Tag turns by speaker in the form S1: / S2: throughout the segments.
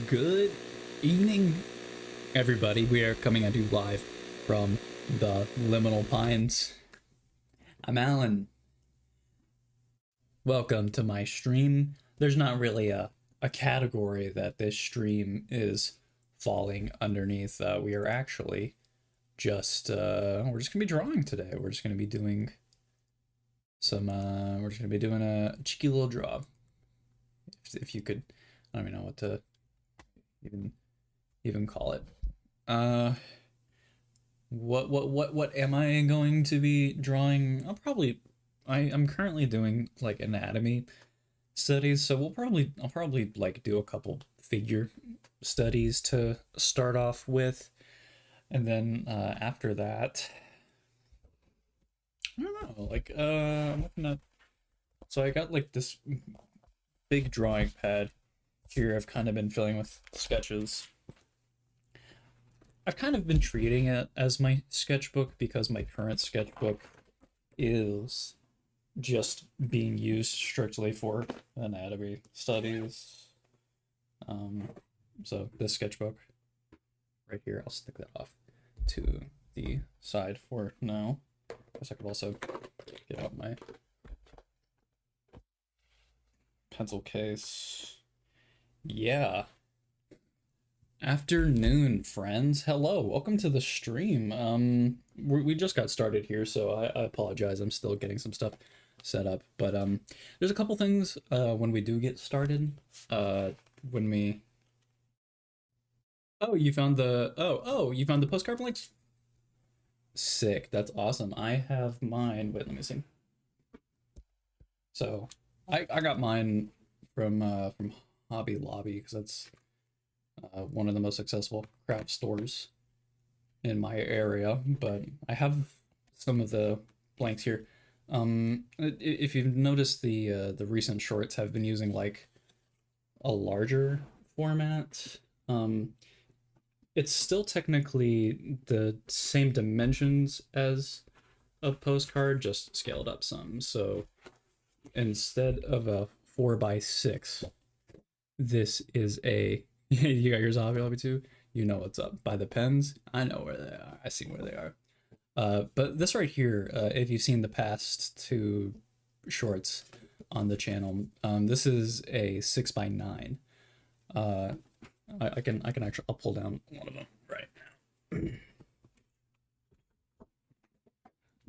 S1: Good evening, everybody. We are coming at you live from the Liminal Pines. I'm Alan. Welcome to my stream. There's not really a category that this stream is falling underneath. We are actually we're just gonna be drawing today. We're just gonna be doing we're just gonna be doing a cheeky little draw. If you could, I don't even know what to even call it. Uh, what am I going to be drawing? I'm currently doing like anatomy studies, so I'll probably like do a couple figure studies to start off with, and then after that, I don't know, I'm looking at. So I got like this big drawing pad here. I've kind of been filling with sketches. I've kind of been treating it as my sketchbook because my current sketchbook is just being used strictly for anatomy studies. So this sketchbook right here, I'll stick that off to the side for now. I guess I could also get out my pencil case. Yeah. Afternoon, friends. Hello, welcome to the stream. We just got started here, so I apologize. I'm still getting some stuff set up, but there's a couple things when we do get started. When we you found the you found the postcard links. Sick. That's awesome. I have mine. Wait, let me see. So I got mine from Hobby Lobby because that's one of the most successful craft stores in my area, but I have some of the blanks here. If you've noticed, the recent shorts have been using like a larger format. It's still technically the same dimensions as a postcard, just scaled up some. So instead of a 4x6, this is a you got yours off, Lobby too. You know what's up. By the pens, I know where they are. I see where they are. But this right here, if you've seen the past two shorts on the channel, this is a 6x9. I can actually, I'll pull down one of them right now.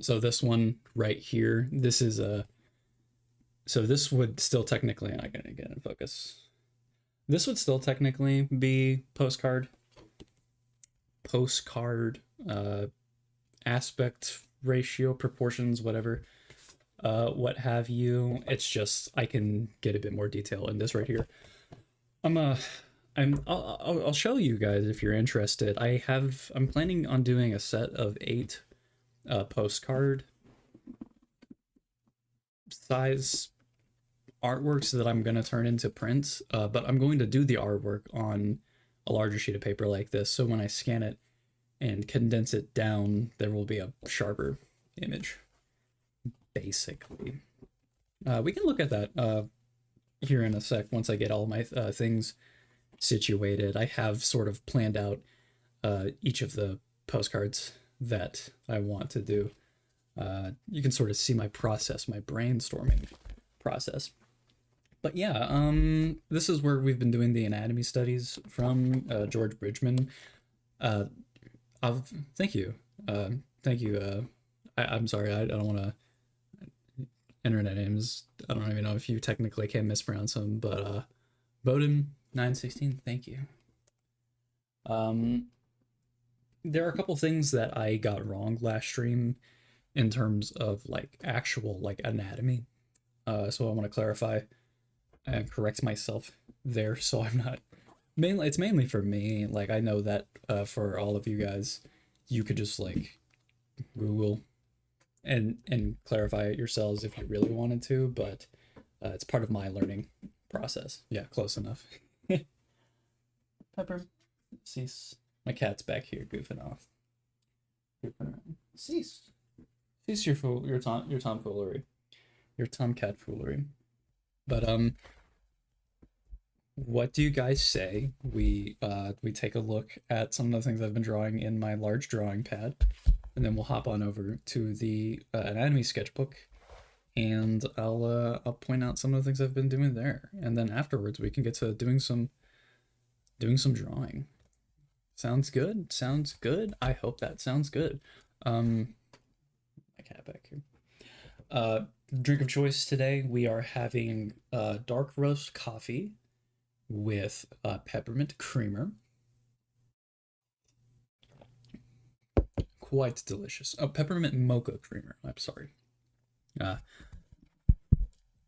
S1: So this one right here, this is a. So this would still technically, I'm gonna get in focus. This would still technically be postcard, aspect ratio, proportions, whatever, what have you. It's just I can get a bit more detail in this right here. I'll show you guys if you're interested. I'm planning on doing a set of 8 postcard size artworks that I'm going to turn into prints, but I'm going to do the artwork on a larger sheet of paper like this, so when I scan it and condense it down, there will be a sharper image, basically. We can look at that here in a sec once I get all my things situated. I have sort of planned out each of the postcards that I want to do. You can sort of see my process, my brainstorming process. But yeah, this is where we've been doing the anatomy studies from George Bridgman. Thank you. Thank you. I'm sorry, I don't want to. Internet names, I don't even know if you technically can mispronounce them, but Bowden 916, thank you. There are a couple things that I got wrong last stream in terms of like actual like anatomy. So I want to clarify and correct myself there, so I'm not it's mainly for me. Like I know that for all of you guys, you could just like Google and clarify it yourselves if you really wanted to, but it's part of my learning process. Yeah, close enough. Pepper, cease. My cat's back here goofing off. Cease. Cease your tomfoolery. Your tomcat foolery. But what do you guys say we take a look at some of the things I've been drawing in my large drawing pad, and then we'll hop on over to the anatomy sketchbook, and I'll point out some of the things I've been doing there, and then afterwards we can get to doing some drawing. Sounds good. Sounds good. I hope that sounds good. My cat back here. Drink of choice today, we are having dark roast coffee with peppermint creamer. Quite delicious. Oh, peppermint mocha creamer. I'm sorry.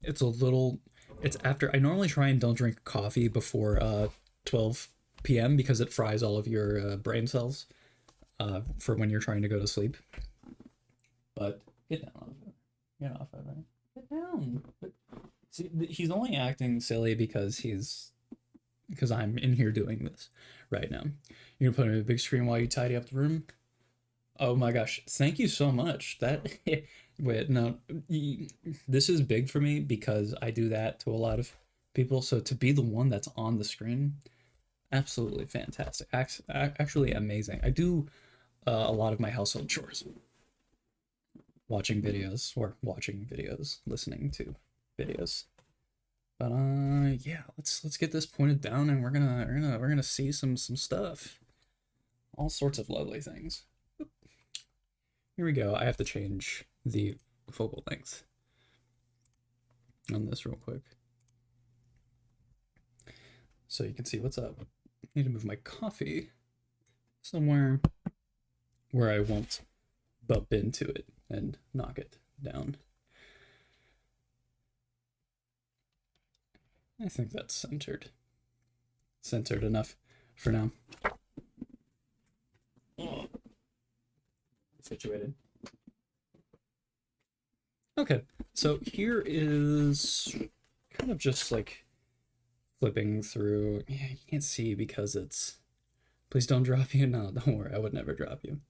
S1: It's a little. It's after. I normally try and don't drink coffee before 12 p.m. because it fries all of your brain cells for when you're trying to go to sleep. But get down off it. Get off it, right? Get down. But, see, he's only acting silly because I'm in here doing this right now. You're gonna put in a big screen while you tidy up the room. Oh my gosh, thank you so much. That wait, no, this is big for me because I do that to a lot of people. So to be the one that's on the screen, absolutely fantastic. Actually amazing. I do a lot of my household chores, watching videos, listening to videos. But yeah, let's get this pointed down, and we're gonna see some stuff, all sorts of lovely things. Here we go. I have to change the focal length on this real quick so you can see what's up. I need to move my coffee somewhere where I won't bump into it and knock it down. I think that's centered. Centered enough for now. Situated. Okay, so here is kind of just like flipping through. Yeah, you can't see because it's. Please don't drop you. No, don't worry. I would never drop you.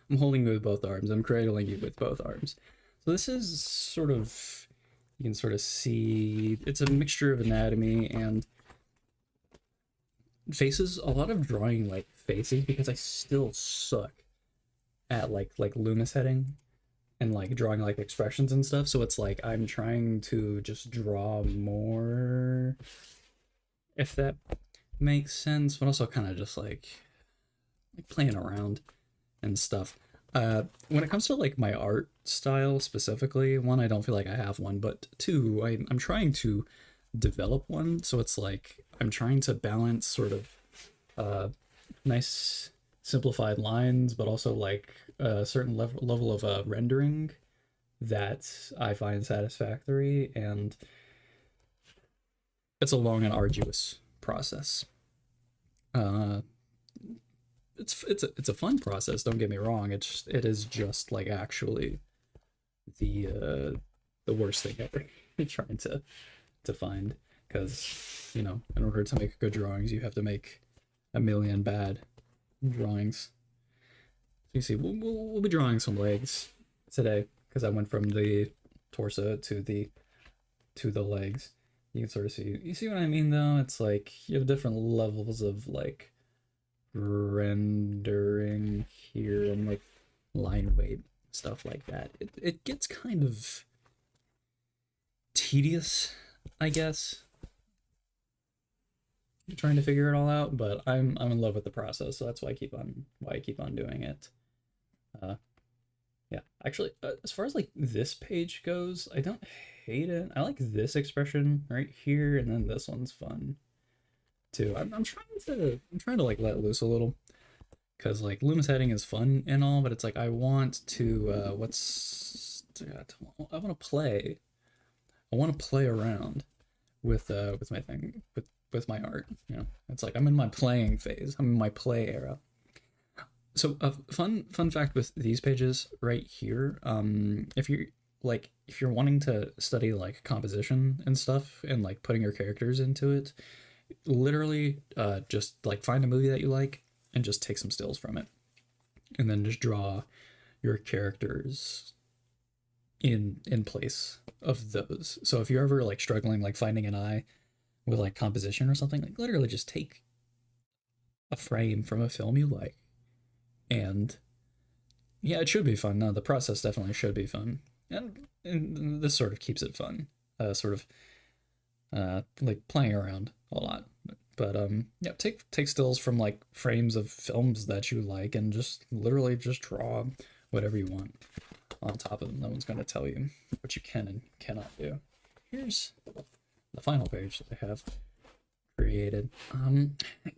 S1: I'm holding you with both arms. I'm cradling you with both arms. So this is sort of, you can sort of see, it's a mixture of anatomy and faces. A lot of drawing like faces because I still suck at like Loomis heading and like drawing like expressions and stuff. So it's like I'm trying to just draw more, if that makes sense, but also kind of just like playing around and stuff. When it comes to like my art style specifically, one, I don't feel like I have one, but two, I'm trying to develop one. So it's like I'm trying to balance sort of nice simplified lines, but also like a certain level of rendering that I find satisfactory, and it's a long and arduous process. It's a fun process, don't get me wrong. It is just like actually the worst thing ever trying to find, because you know, in order to make good drawings you have to make a million bad drawings. So you see, we'll be drawing some legs today because I went from the torso to the legs. You can sort of see, you see what I mean though? It's like you have different levels of like rendering here and like line weight, stuff like that. It gets kind of tedious, I guess, trying to figure it all out, but I'm in love with the process, so that's why I keep on doing it. Yeah, actually, as far as like this page goes, I don't hate it. I like this expression right here, and then this one's fun too. I'm trying to like let loose a little, because like Loomis heading is fun and all, but it's like I want to I want to play. I want to play around with my thing, with my art. You know, it's like I'm in my playing phase. I'm in my play era. So a fun fact with these pages right here, if you're wanting to study like composition and stuff and like putting your characters into it, literally just like find a movie that you like and just take some stills from it, and then just draw your characters in place of those. So if you're ever like struggling like finding an eye with like composition or something, like literally just take a frame from a film you like, and yeah, it should be fun. No, the process definitely should be fun, and this sort of keeps it fun. Sort of like playing around a lot. But yeah, take stills from like frames of films that you like, and just literally just draw whatever you want on top of them. No one's gonna tell you what you can and cannot do. Here's the final page that I have created.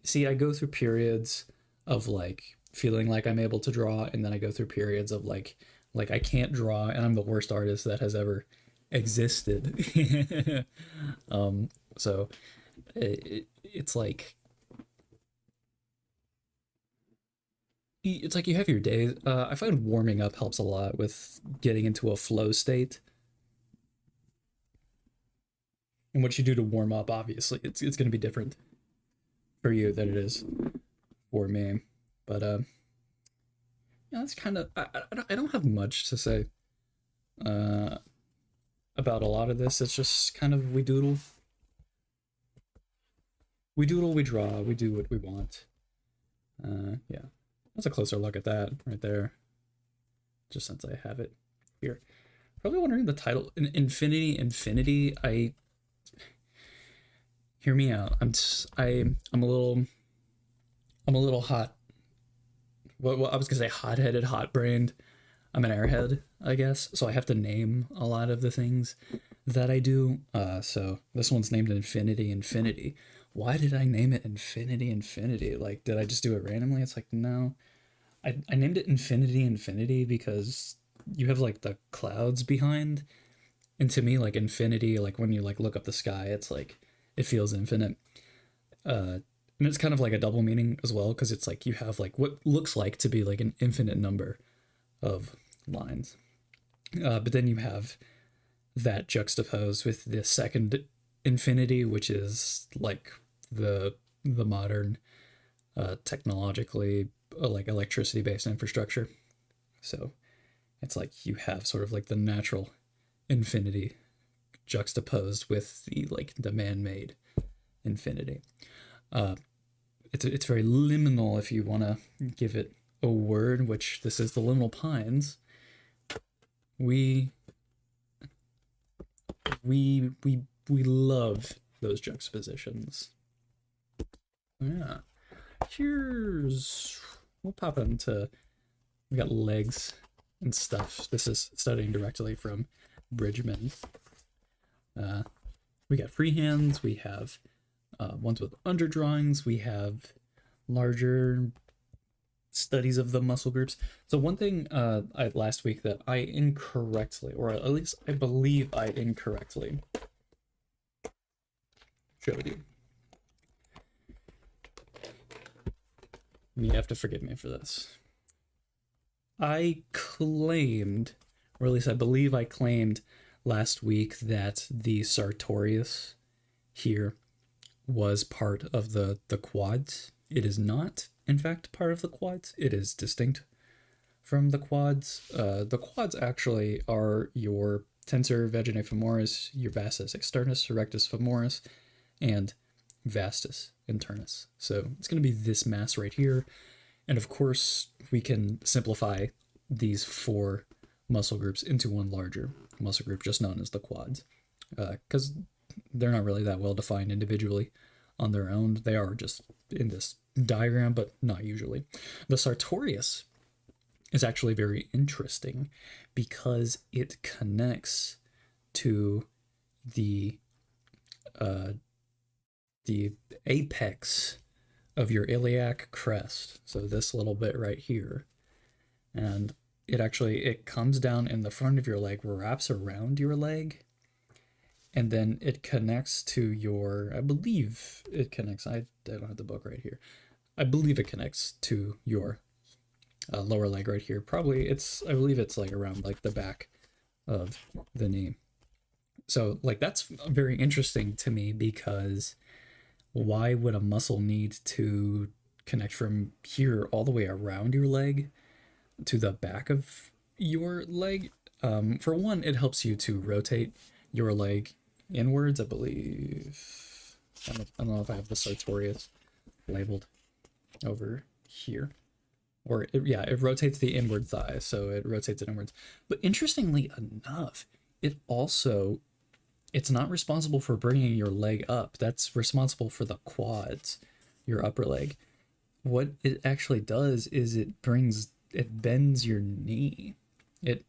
S1: See, I go through periods of like feeling like I'm able to draw, and then I go through periods of like I can't draw and I'm the worst artist that has ever existed. So it's like you have your days. I find warming up helps a lot with getting into a flow state. And what you do to warm up, obviously, it's going to be different for you than it is for me. But yeah, that's kind of I don't have much to say uh about a lot of this. It's just kind of we doodle, we draw, we do what we want. Yeah, that's a closer look at that right there. Just since I have it here, probably wondering the title. Infinity. I hear me out. I'm a little hot. Well, I was gonna say hot-headed, hot-brained. I'm an airhead, I guess, so I have to name a lot of the things that I do. So this one's named Infinity. Why did I name it Infinity? Like, did I just do it randomly? It's like, no. I named it Infinity because you have like the clouds behind. And to me, like infinity, like when you like look up the sky, it's like it feels infinite. And it's kind of like a double meaning as well, because it's like you have like what looks like to be like an infinite number of lines. But then you have that juxtaposed with the second infinity, which is like the modern technologically like electricity based infrastructure. So it's like you have sort of like the natural infinity juxtaposed with the like the man-made infinity. Uh, it's very liminal if you want to give it a word, which this is the Liminal Pines. We we love those juxtapositions. Yeah. We'll pop into, we got legs and stuff. This is studying directly from Bridgman. We got freehands, we have ones with underdrawings, we have larger studies of the muscle groups. So one thing last week that I incorrectly, or at least I believe I incorrectly showed you. You have to forgive me for this. I claimed, or at least I believe I claimed last week, that the Sartorius here was part of the quads. It is not, in fact, part of the quads. It is distinct from the quads. The quads actually are your tensor vaginae femoris, your vastus externus, rectus femoris, and vastus internus. So it's going to be this mass right here. And of course, we can simplify these four muscle groups into one larger muscle group, just known as the quads, because they're not really that well defined individually on their own. They are just in this diagram, but not usually. The Sartorius is actually very interesting because it connects to the apex of your iliac crest. So this little bit right here. And it comes down in the front of your leg, wraps around your leg, and then it connects to your, I believe it connects, I don't have the book right here. I believe it connects to your lower leg right here. Probably I believe it's like around like the back of the knee. So like that's very interesting to me, because why would a muscle need to connect from here all the way around your leg to the back of your leg? For one, it helps you to rotate your leg inwards, I believe. I don't know if I have the Sartorius labeled over here. Or, yeah, it rotates the inward thigh, so it rotates it inwards. But interestingly enough, it's not responsible for bringing your leg up. That's responsible for the quads, your upper leg. What it actually does is it bends your knee. It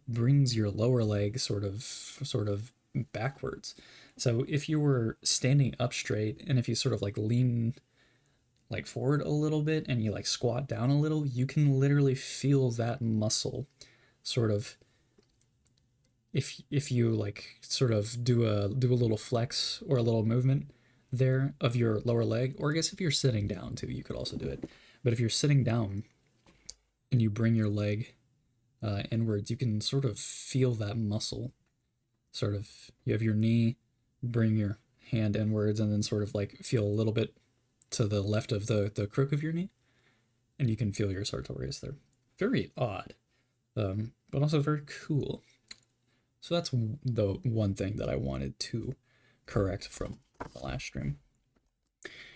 S1: brings your lower leg sort of backwards. So if you were standing up straight and if you sort of like lean like forward a little bit and you like squat down a little, you can literally feel that muscle sort of, if you like sort of do a little flex or a little movement there of your lower leg, or I guess if you're sitting down too, you could also do it. But if you're sitting down and you bring your leg inwards, you can sort of feel that muscle. Sort of, you have your knee, bring your hand inwards, and then sort of like feel a little bit to the left of the crook of your knee, and you can feel your sartorius there. Very odd, but also very cool. So that's the one thing that I wanted to correct from the last stream.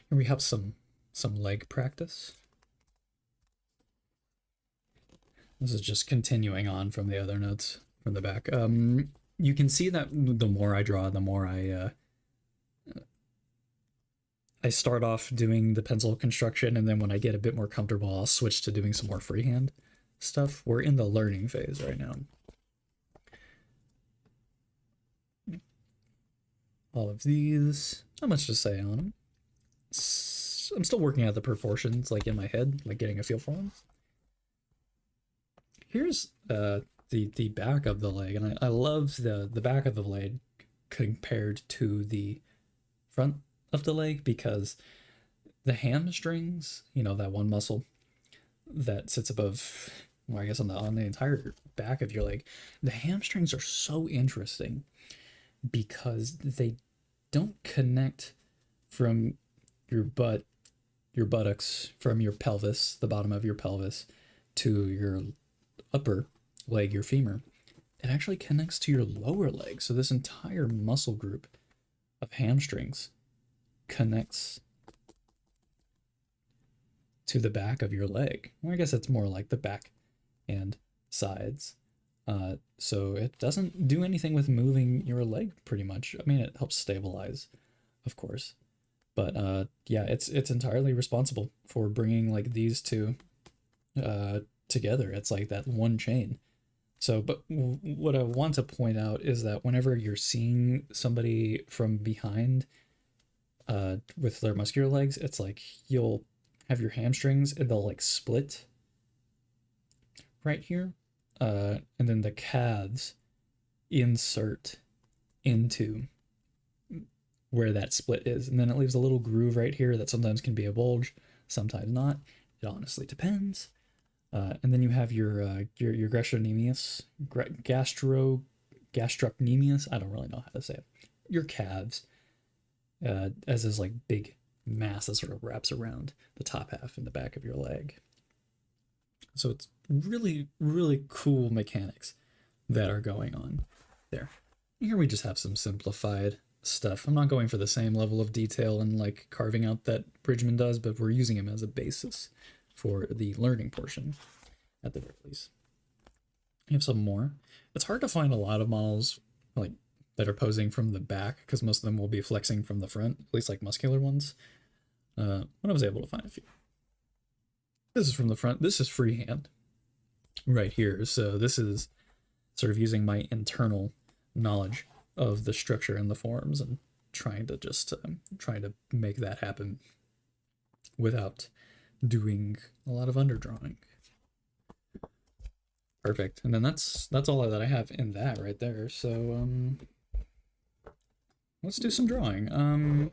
S1: Here we have some leg practice. This is just continuing on from the other notes from the back. You can see that the more I draw, the more I start off doing the pencil construction, and then when I get a bit more comfortable, I'll switch to doing some more freehand stuff. We're in the learning phase right now. All of these, not much to say on them. I'm still working out the proportions, like in my head, like getting a feel for them. Here's the back of the leg, and I love the back of the leg compared to the front of the leg, because the hamstrings, you know, that one muscle that sits above, well, I guess on the entire back of your leg, the hamstrings are so interesting because they don't connect from your buttocks, from your pelvis, the bottom of your pelvis, to your upper leg, your femur. It actually connects to your lower leg. So this entire muscle group of hamstrings connects to the back of your leg. Well, I guess it's more like the back and sides. So it doesn't do anything with moving your leg pretty much. I mean, it helps stabilize, of course. But yeah, it's entirely responsible for bringing like these two together. It's like that one chain. So, but what I want to point out is that whenever you're seeing somebody from behind with their muscular legs, it's like you'll have your hamstrings and they'll like split right here. And then the calves insert into where that split is. And then it leaves a little groove right here that sometimes can be a bulge, sometimes not. It honestly depends. And then you have your gastrocnemius, gastrocnemius. I don't really know how to say it. Your calves, as this like big mass that sort of wraps around the top half and the back of your leg. So it's really, really cool mechanics that are going on there. Here we just have some simplified stuff. I'm not going for the same level of detail and like carving out that Bridgman does, but we're using him as a basis for the learning portion at the very least. You have some more. It's hard to find a lot of models like that are posing from the back because most of them will be flexing from the front, at least like muscular ones. But I was able to find a few. This is from the front. This is freehand right here. So this is sort of using my internal knowledge of the structure and the forms and trying to just trying to make that happen without doing a lot of underdrawing. Perfect. And then that's all that I have in that right there. So let's do some drawing.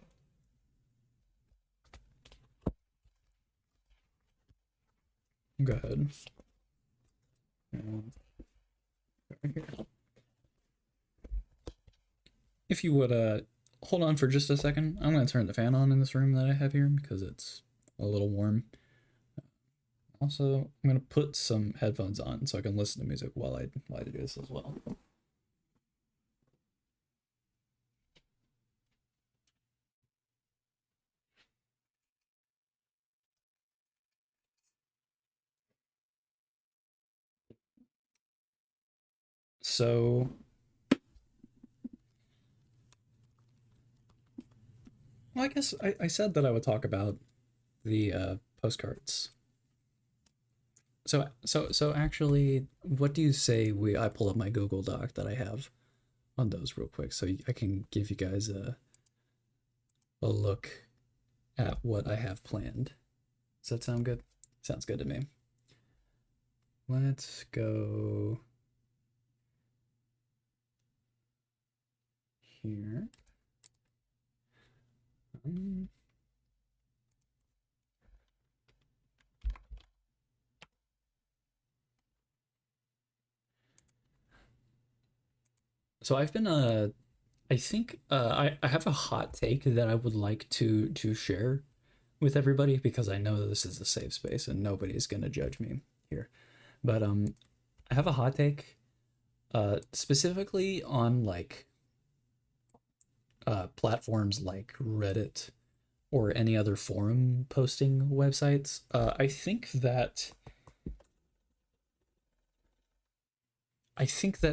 S1: Go ahead. Right here. If you would hold on for just a second, I'm going to turn the fan on in this room that I have here because it's a little warm. Also, I'm going to put some headphones on so I can listen to music while I do this as well. So, well, I guess I said that I would talk about the postcards. So actually, what do you say I pull up my Google Doc that I have on those real quick, so I can give you guys a look at what I have planned. Does that sound good? Sounds good to me. Let's go here. So I've been I think I have a hot take that I would like to share with everybody because I know that this is a safe space and nobody's gonna judge me here. But I have a hot take specifically on like platforms like Reddit or any other forum posting websites. I think that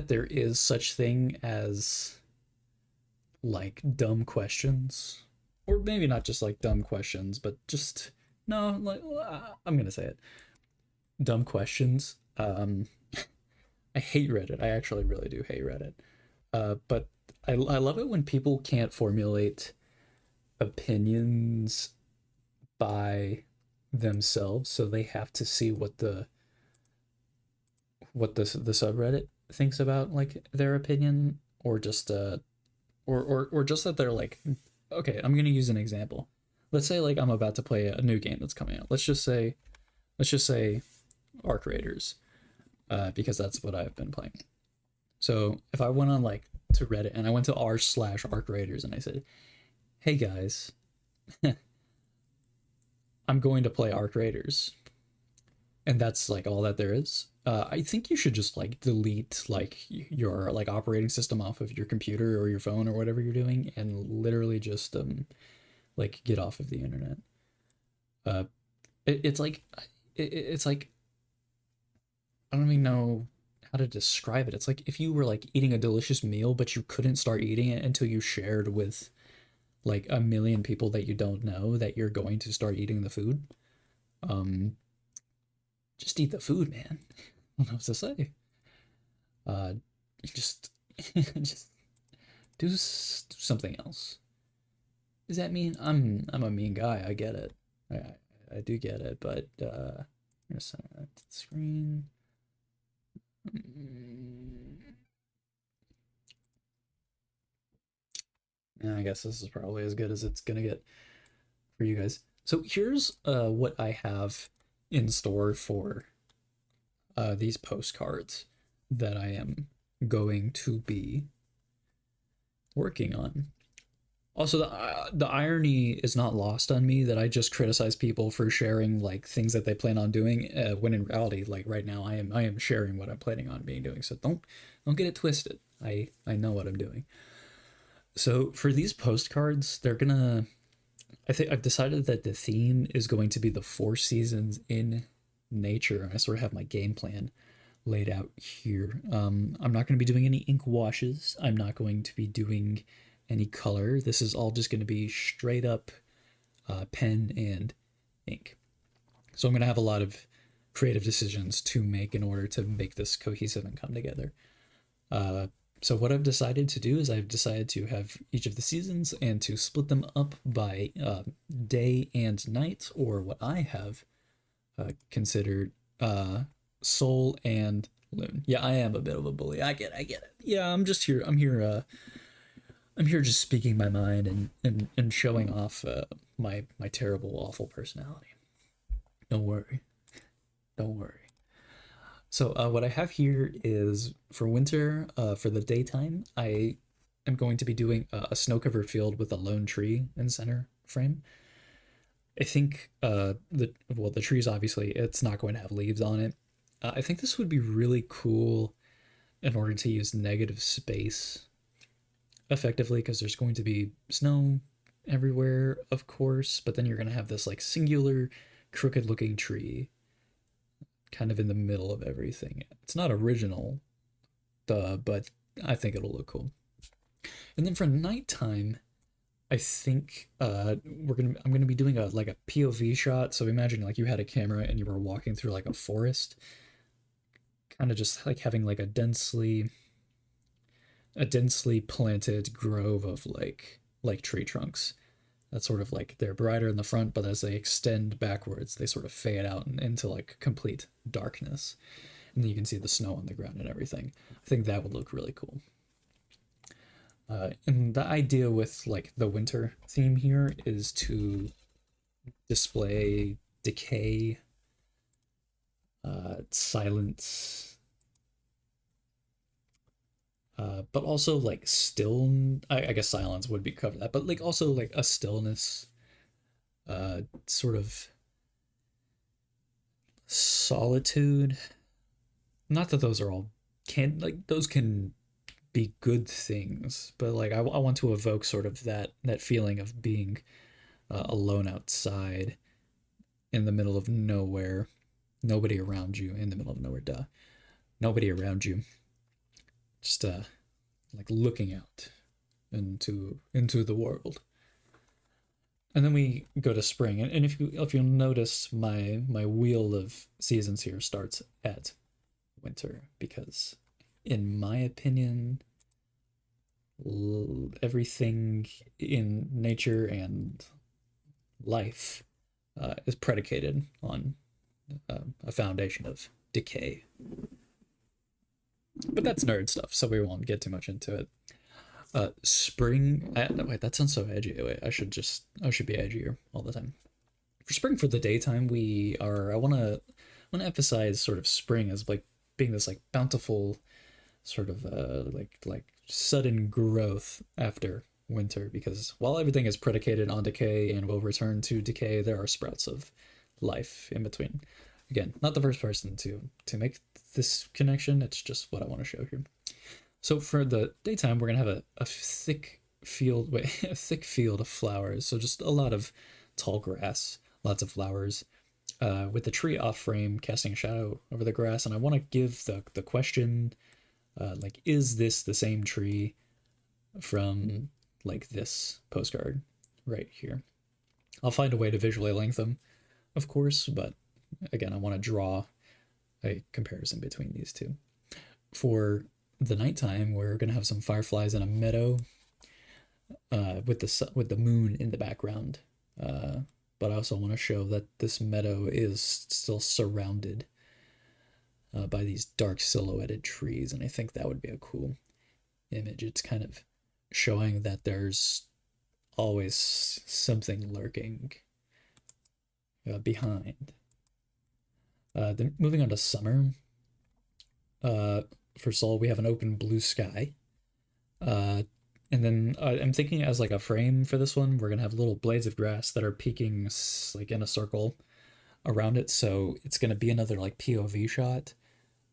S1: there is such thing as like dumb questions, or maybe not just like dumb questions, but just no, like I'm gonna say it, dumb questions. I hate Reddit. I actually really do hate Reddit. But I love it when people can't formulate opinions by themselves, so they have to see what the subreddit thinks about like their opinion, or just or just that they're like, okay, I'm gonna use an example. Let's say like I'm about to play a new game that's coming out. Let's just say Arc Raiders, because that's what I've been playing. So if I went on like to Reddit and I went to r/Arc Raiders and I said, hey guys, I'm going to play Arc Raiders, and that's like all that there is. I think you should just like delete like your like operating system off of your computer or your phone or whatever you're doing, and literally just like get off of the internet. Uh, it's like it's like I don't even know how to describe it. It's like if you were like eating a delicious meal, but you couldn't start eating it until you shared with like a million people that you don't know that you're going to start eating the food. Um, just eat the food, man. I don't know what to say. Uh, just just do something else. Does that mean I'm a mean guy? I get it. I do get it, but I'm gonna send that to the screen. Yeah, I guess this is probably as good as it's gonna get for you guys. So here's what I have in store for these postcards that I am going to be working on. Also, the irony is not lost on me that I just criticize people for sharing like things that they plan on doing, when in reality, like right now, I am sharing what I'm planning on being doing. So don't get it twisted. I know what I'm doing. So for these postcards, they're gonna. I think I've decided that the theme is going to be the 4 seasons in nature. I sort of have my game plan laid out here. I'm not going to be doing any ink washes. I'm not going to be doing any color. This is all just going to be straight up pen and ink. So I'm going to have a lot of creative decisions to make in order to make this cohesive and come together. So what I've decided to do is I've decided to have each of the seasons and to split them up by day and night, or what I have considered Sol and Lune. Yeah, I am a bit of a bully. I get it. Yeah, I'm just here. I'm here just speaking my mind and showing off my terrible, awful personality. Don't worry. Don't worry. So what I have here is for winter, for the daytime, I am going to be doing a snow-covered field with a lone tree in center frame. I think the trees, obviously it's not going to have leaves on it. I think this would be really cool in order to use negative space effectively, because there's going to be snow everywhere, of course, but then you're going to have this like singular crooked looking tree kind of in the middle of everything. It's not original, but I think it'll look cool. And then for nighttime, I think I'm gonna be doing a like a POV shot. So imagine like you had a camera and you were walking through like a forest, kind of just like having like a densely planted grove of like tree trunks. That's sort of like they're brighter in the front, but as they extend backwards, they sort of fade out into like complete darkness. And then you can see the snow on the ground and everything. I think that would look really cool. And the idea with like the winter theme here is to display decay, silence, but also like still. I guess silence would be covered that, but like also like a stillness, sort of solitude. Not that those are all can like those can be good things, but like I want to evoke sort of that feeling of being alone outside in the middle of nowhere, nobody around you in the middle of nowhere. Duh, nobody around you, just like looking out into the world. And then we go to spring, and if you notice, my wheel of seasons here starts at winter because, in my opinion, everything in nature and life is predicated on a foundation of decay. But that's nerd stuff, so we won't get too much into it. Spring. Wait, that sounds so edgy. Wait, I should be edgier all the time. For spring, for the daytime, we are. I want to emphasize sort of spring as like being this like bountiful, sort of like sudden growth after winter, because while everything is predicated on decay and will return to decay, there are sprouts of life in between. Again, not the first person to make this connection. It's just what I want to show here. So for the daytime, we're gonna have a thick field, wait, a thick field of flowers. So just a lot of tall grass, lots of flowers, with the tree off frame, casting a shadow over the grass. And I want to give the question, like, is this the same tree from like this postcard right here? I'll find a way to visually link them, of course, but again, I want to draw a comparison between these two. For the nighttime, we're gonna have some fireflies in a meadow, with the moon in the background. But I also want to show that this meadow is still surrounded by these dark silhouetted trees, and I think that would be a cool image. It's kind of showing that there's always something lurking behind. Then moving on to summer. For Sol, we have an open blue sky. And then I'm thinking as like a frame for this one, we're gonna have little blades of grass that are peeking like in a circle around it. So it's gonna be another like POV shot,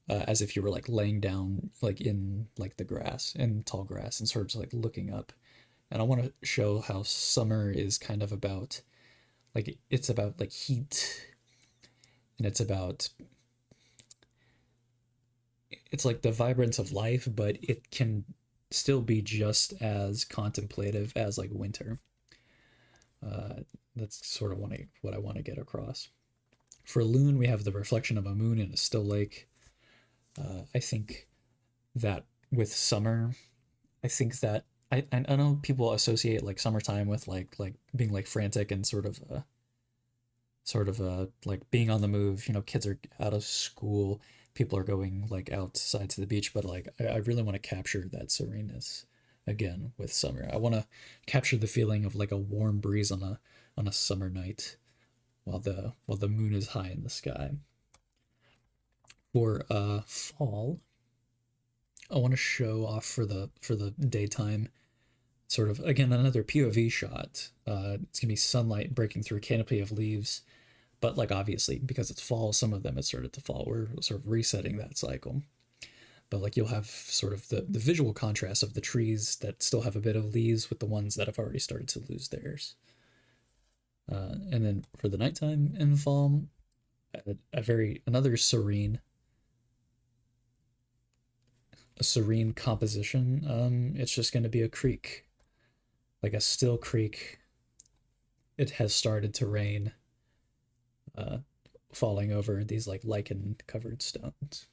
S1: as if you were like laying down like in like the grass and tall grass and sort of like looking up. And I want to show how summer is kind of about like it's about like heat, and it's like the vibrance of life, but it can still be just as contemplative as like winter. That's sort of what I want to get across. For Loon, we have the reflection of a moon in a still lake. I think that with summer, I think that I know people associate like summertime with like being like frantic and sort of like being on the move. You know, kids are out of school, people are going like outside to the beach, but like I really want to capture that sereneness again with summer. I want to capture the feeling of like a warm breeze on a summer night while the moon is high in the sky. For fall, I want to show off for the daytime, sort of again another POV shot. It's gonna be sunlight breaking through a canopy of leaves, but like obviously because it's fall, some of them have started to fall. We're sort of resetting that cycle. But like you'll have sort of the visual contrast of the trees that still have a bit of leaves with the ones that have already started to lose theirs. And then for the nighttime in fall, another serene a serene composition, it's just going to be a creek, like a still creek. It has started to rain, uh, falling over these like lichen covered stones,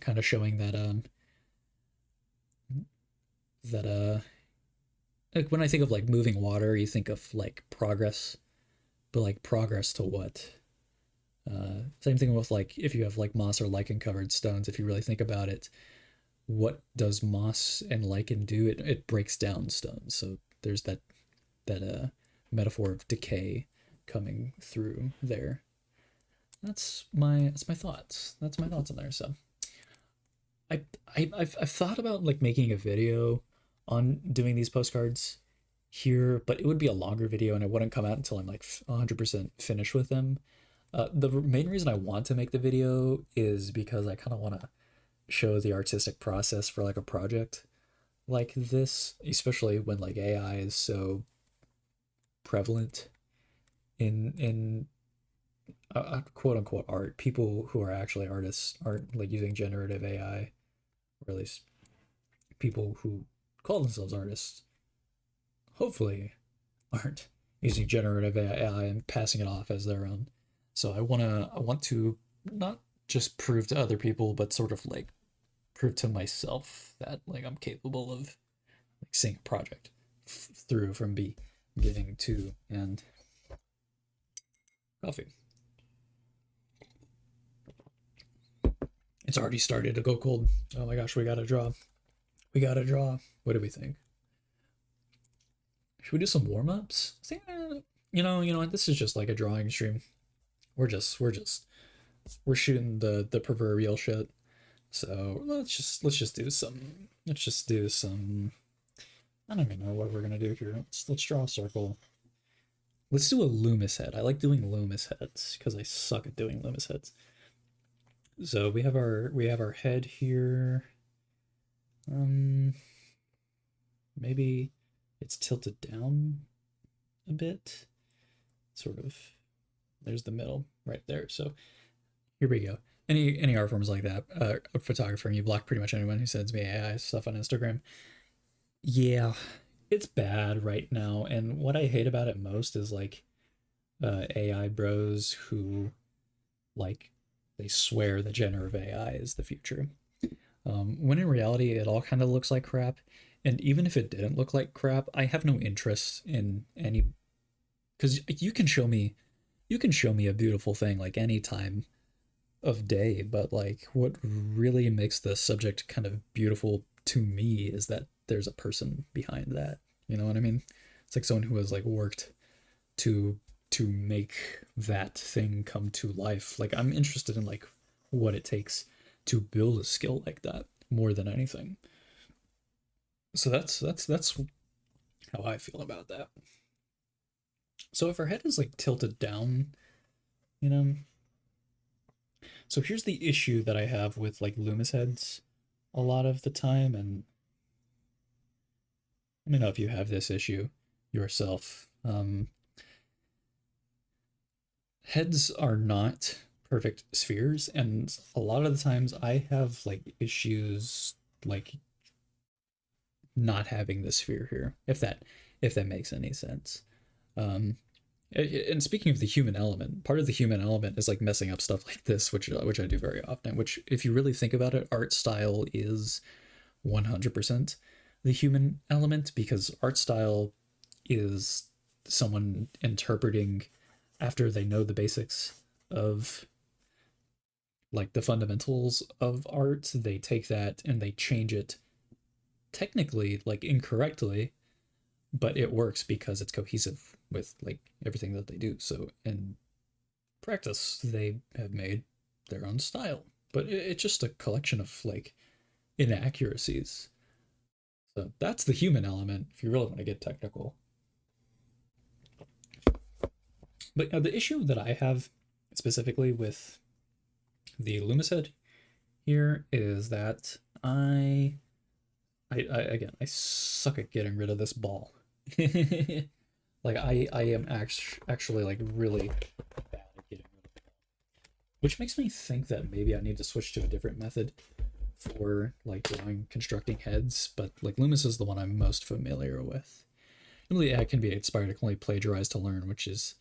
S1: kind of showing that that like when I think of like moving water, you think of like progress, but like progress to what? Same thing with like if you have like moss or lichen covered stones. If you really think about it, what does moss and lichen do? It breaks down stones. So there's that metaphor of decay coming through there. That's my thoughts. That's my thoughts on there. So I've thought about like making a video on doing these postcards here, but it would be a longer video and it wouldn't come out until I'm like 100% finished with them. The main reason I want to make the video is because I kind of want to show the artistic process for like a project like this, especially when like AI is so prevalent in quote unquote art. People who are actually artists aren't like using generative AI, or at least people who call themselves artists hopefully aren't using generative AI and passing it off as their own. So I want to not just prove to other people, but sort of like prove to myself that like I'm capable of like seeing a project through from beginning to end. Coffee. It's already started to go cold. Oh my gosh, we gotta draw. We gotta draw. What do we think? Should we do some warm ups? You know what? This is just like a drawing stream. We're shooting the proverbial shit. So let's just do some. Let's just do some. I don't even know what we're gonna do here. Let's draw a circle. Let's do a Loomis head. I like doing Loomis heads because I suck at doing Loomis heads. So we have our head here. Maybe it's tilted down a bit. Sort of. There's the middle right there. So here we go. Any art forms like that. A photographer, and you block pretty much anyone who sends me AI stuff on Instagram. Yeah, it's bad right now, and what I hate about it most is like AI bros who like they swear that generative AI is the future, when in reality it all kind of looks like crap. And even if it didn't look like crap, I have no interest in any, because you can show me a beautiful thing like any time of day, but like what really makes the subject kind of beautiful to me is that there's a person behind that. You know what I mean? It's like someone who has like worked to make that thing come to life. Like I'm interested in like what it takes to build a skill like that more than anything. So that's how I feel about that. So if our head is like tilted down, you know, so here's the issue that I have with like Loomis heads a lot of the time, and let me know if you have this issue yourself. Heads are not perfect spheres, and a lot of the times I have like issues like not having the sphere here, if that makes any sense. Um, and speaking of the human element, part of the human element is like messing up stuff like this, which I do very often. Which, if you really think about it, art style is 100% the human element, because art style is someone interpreting after they know the basics of like the fundamentals of art. They take that and they change it technically like incorrectly, but it works because it's cohesive with like everything that they do. So in practice, they have made their own style, but it's just a collection of like inaccuracies. So that's the human element if you really want to get technical. But the issue that I have specifically with the Loomis head here is that I again, I suck at getting rid of this ball. Like I am actually like really bad at getting rid of it, which makes me think that maybe I need to switch to a different method for like drawing, constructing heads, but like Loomis is the one I'm most familiar with. Really, AI can be inspired to only plagiarize to learn, which is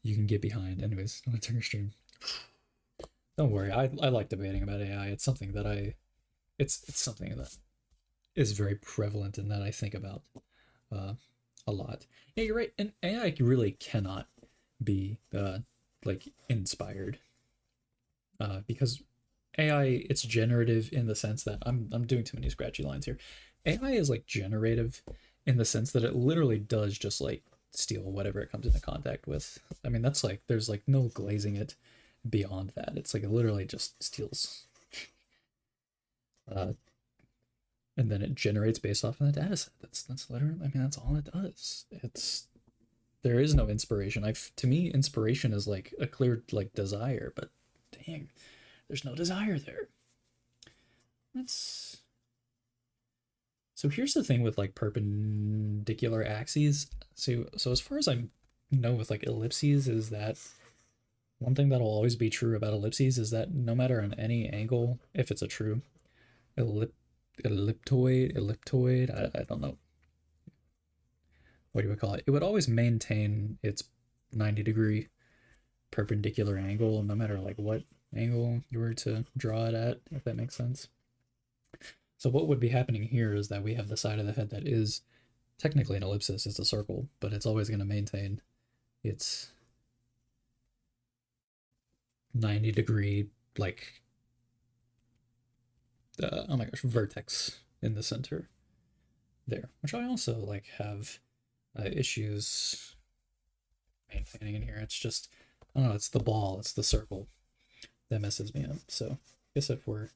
S1: you can get behind. Anyways, I'm gonna turn your stream. Don't worry, I like debating about AI. It's something that it's something that is very prevalent and that I think about uh, a lot. Yeah, you're right. And AI really cannot be like inspired because AI it's generative in the sense that I'm doing too many scratchy lines here. AI is like generative in the sense that it literally does just like steal whatever it comes into contact with. I mean, that's like there's like no glazing it beyond that. It's like it literally just steals. Uh, and then it generates based off of the data set. That's literally, I mean, that's all it does. It's there is no inspiration. To me, inspiration is like a clear like desire, but dang, there's no desire there. That's so here's the thing with like perpendicular axes. So as far as I know with like ellipses is that one thing that'll always be true about ellipses is that no matter on any angle, if it's a true elliptoid, I don't know what do you call it? It would always maintain its 90-degree perpendicular angle no matter like what angle you were to draw it at, if that makes sense. So what would be happening here is that we have the side of the head that is technically an ellipsis, it's a circle, but it's always going to maintain its 90-degree like oh my gosh, vertex in the center there, which I also like have issues maintaining in here. It's just I don't know, it's the ball, it's the circle that messes me up. So I guess if we're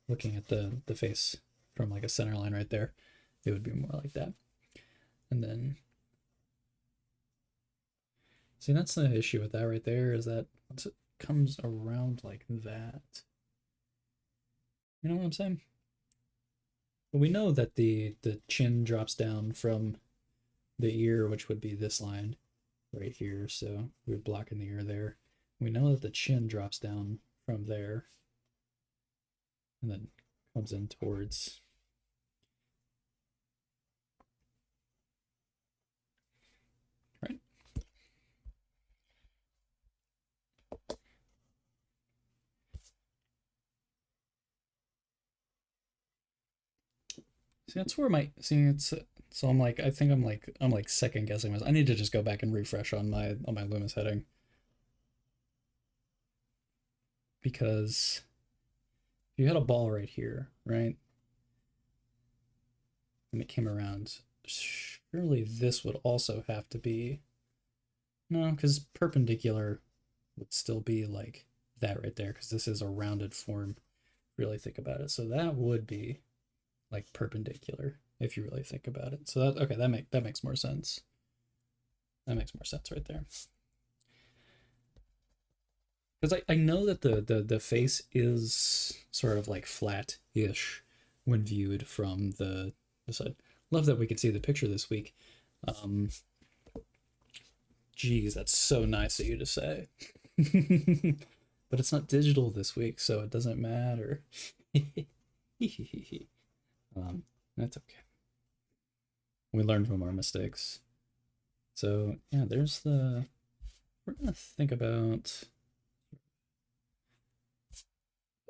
S1: looking at the face from like a center line right there, it would be more like that. And then see, that's the issue with that right there, is that once it comes around like that, you know what I'm saying? But we know that the chin drops down from the ear, which would be this line right here. So we're blocking the ear there. We know that the chin drops down from there and then comes in towards right. See, that's where my see it's so I'm like I think I'm like second guessing myself. I need to just go back and refresh on my Loomis heading because if you had a ball right here, right, and it came around, surely this would also have to be no, because perpendicular would still be like that right there because this is a rounded form. Really think about it, so that would be like perpendicular if you really think about it. So that okay, that makes more sense. That makes more sense right there. Because I know that the face is sort of like flat-ish when viewed from the side. Love that we could see the picture this week. Geez, that's so nice of you to say. But it's not digital this week, so it doesn't matter. That's okay. We learn from our mistakes. So yeah, there's the. We're gonna think about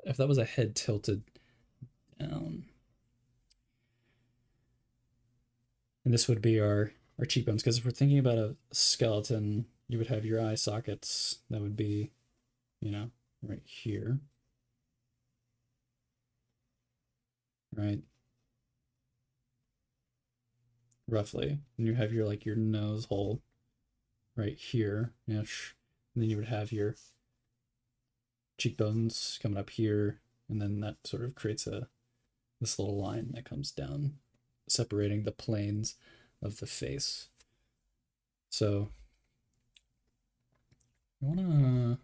S1: if that was a head tilted down, and this would be our cheekbones. Because if we're thinking about a skeleton, you would have your eye sockets. That would be, you know, right here, right? Roughly, and you have your like your nose hole right here, ish. And then you would have your cheekbones coming up here, and then that sort of creates this little line that comes down, separating the planes of the face. So you wanna.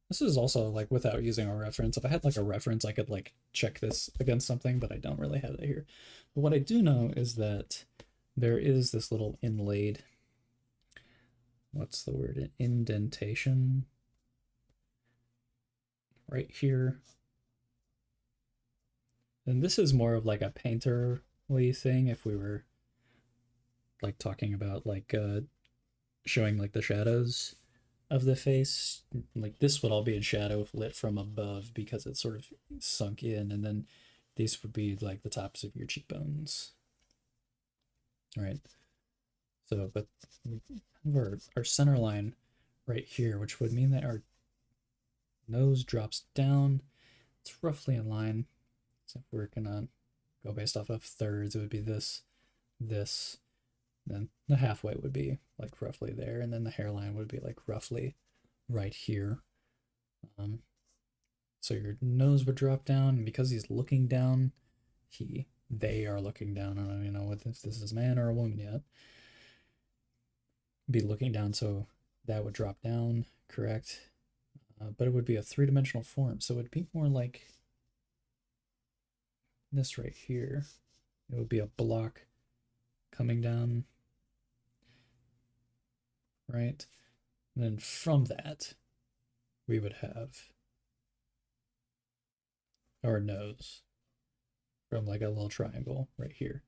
S1: This is also like without using a reference. If I had like a reference, I could like check this against something, but I don't really have that here. But what I do know is that there is this little inlaid, what's the word, indentation right here And this is more of like a painterly thing if we were like talking about like showing like the shadows of the face. Like this would all be in shadow if lit from above because it's sort of sunk in, and then these would be like the tops of your cheekbones. All right. So, but we have our center line right here, which would mean that our nose drops down. It's roughly in line. So if we're gonna go based off of thirds, it would be this, this, then the halfway would be like roughly there, and then the hairline would be like roughly right here. So your nose would drop down, and because he's looking down, they are looking down. I don't even know if this is a man or a woman yet. Be looking down, so that would drop down, correct? But it would be a three-dimensional form, so it would be more like this right here. It would be a block coming down, right? And then from that, we would have our nose from like a little triangle right here.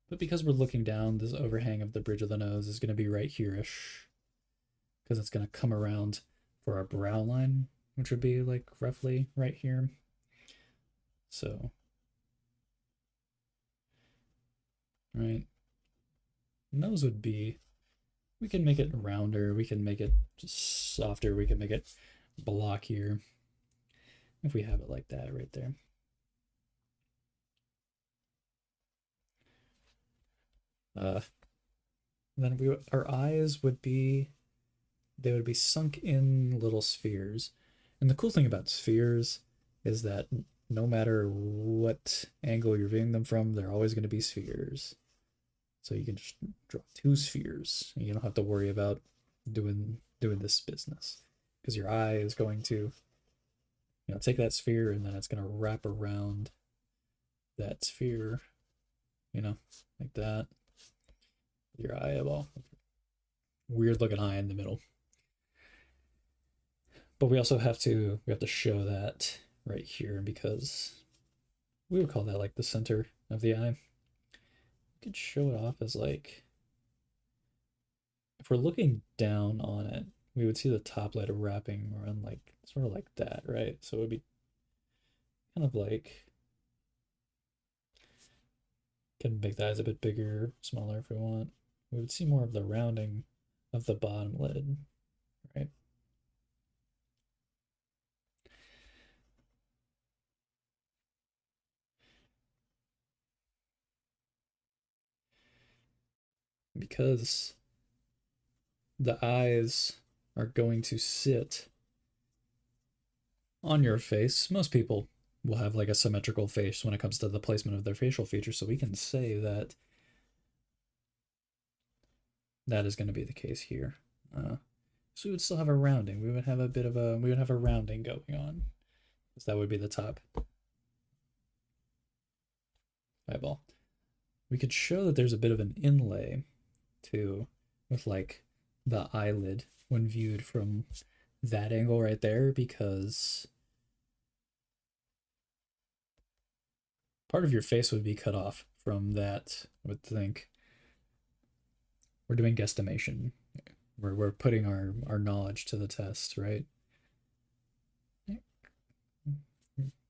S1: But because we're looking down, this overhang of the bridge of the nose is going to be right here-ish, because it's going to come around for our brow line, which would be like roughly right here. So, right, nose would be, we can make it rounder, we can make it just softer, we can make it blockier if we have it like that right there. Then our eyes would be, they would be sunk in little spheres. And the cool thing about spheres is that no matter what angle you're viewing them from, they're always going to be spheres. So you can just draw two spheres, and you don't have to worry about doing this business, because your eye is going to, take that sphere, and then it's going to wrap around that sphere, like that. Your eyeball, weird looking eye in the middle. But we also have to show that right here, because we would call that like the center of the eye. We could show it off as like, if we're looking down on it, we would see the top lid wrapping around like sort of like that, right? So it would be kind of like, can make the eyes a bit bigger, smaller if we want. We would see more of the rounding of the bottom lid, right? Because the eyes are going to sit on your face. Most people will have like a symmetrical face when it comes to the placement of their facial features, so we can say that that is going to be the case here. So we would still have a rounding. We would have a rounding going on, because that would be the top eyeball. We could show that there's a bit of an inlay too, with like the eyelid when viewed from that angle right there, because part of your face would be cut off from that, I would think. We're doing guesstimation. We're putting our knowledge to the test, right? And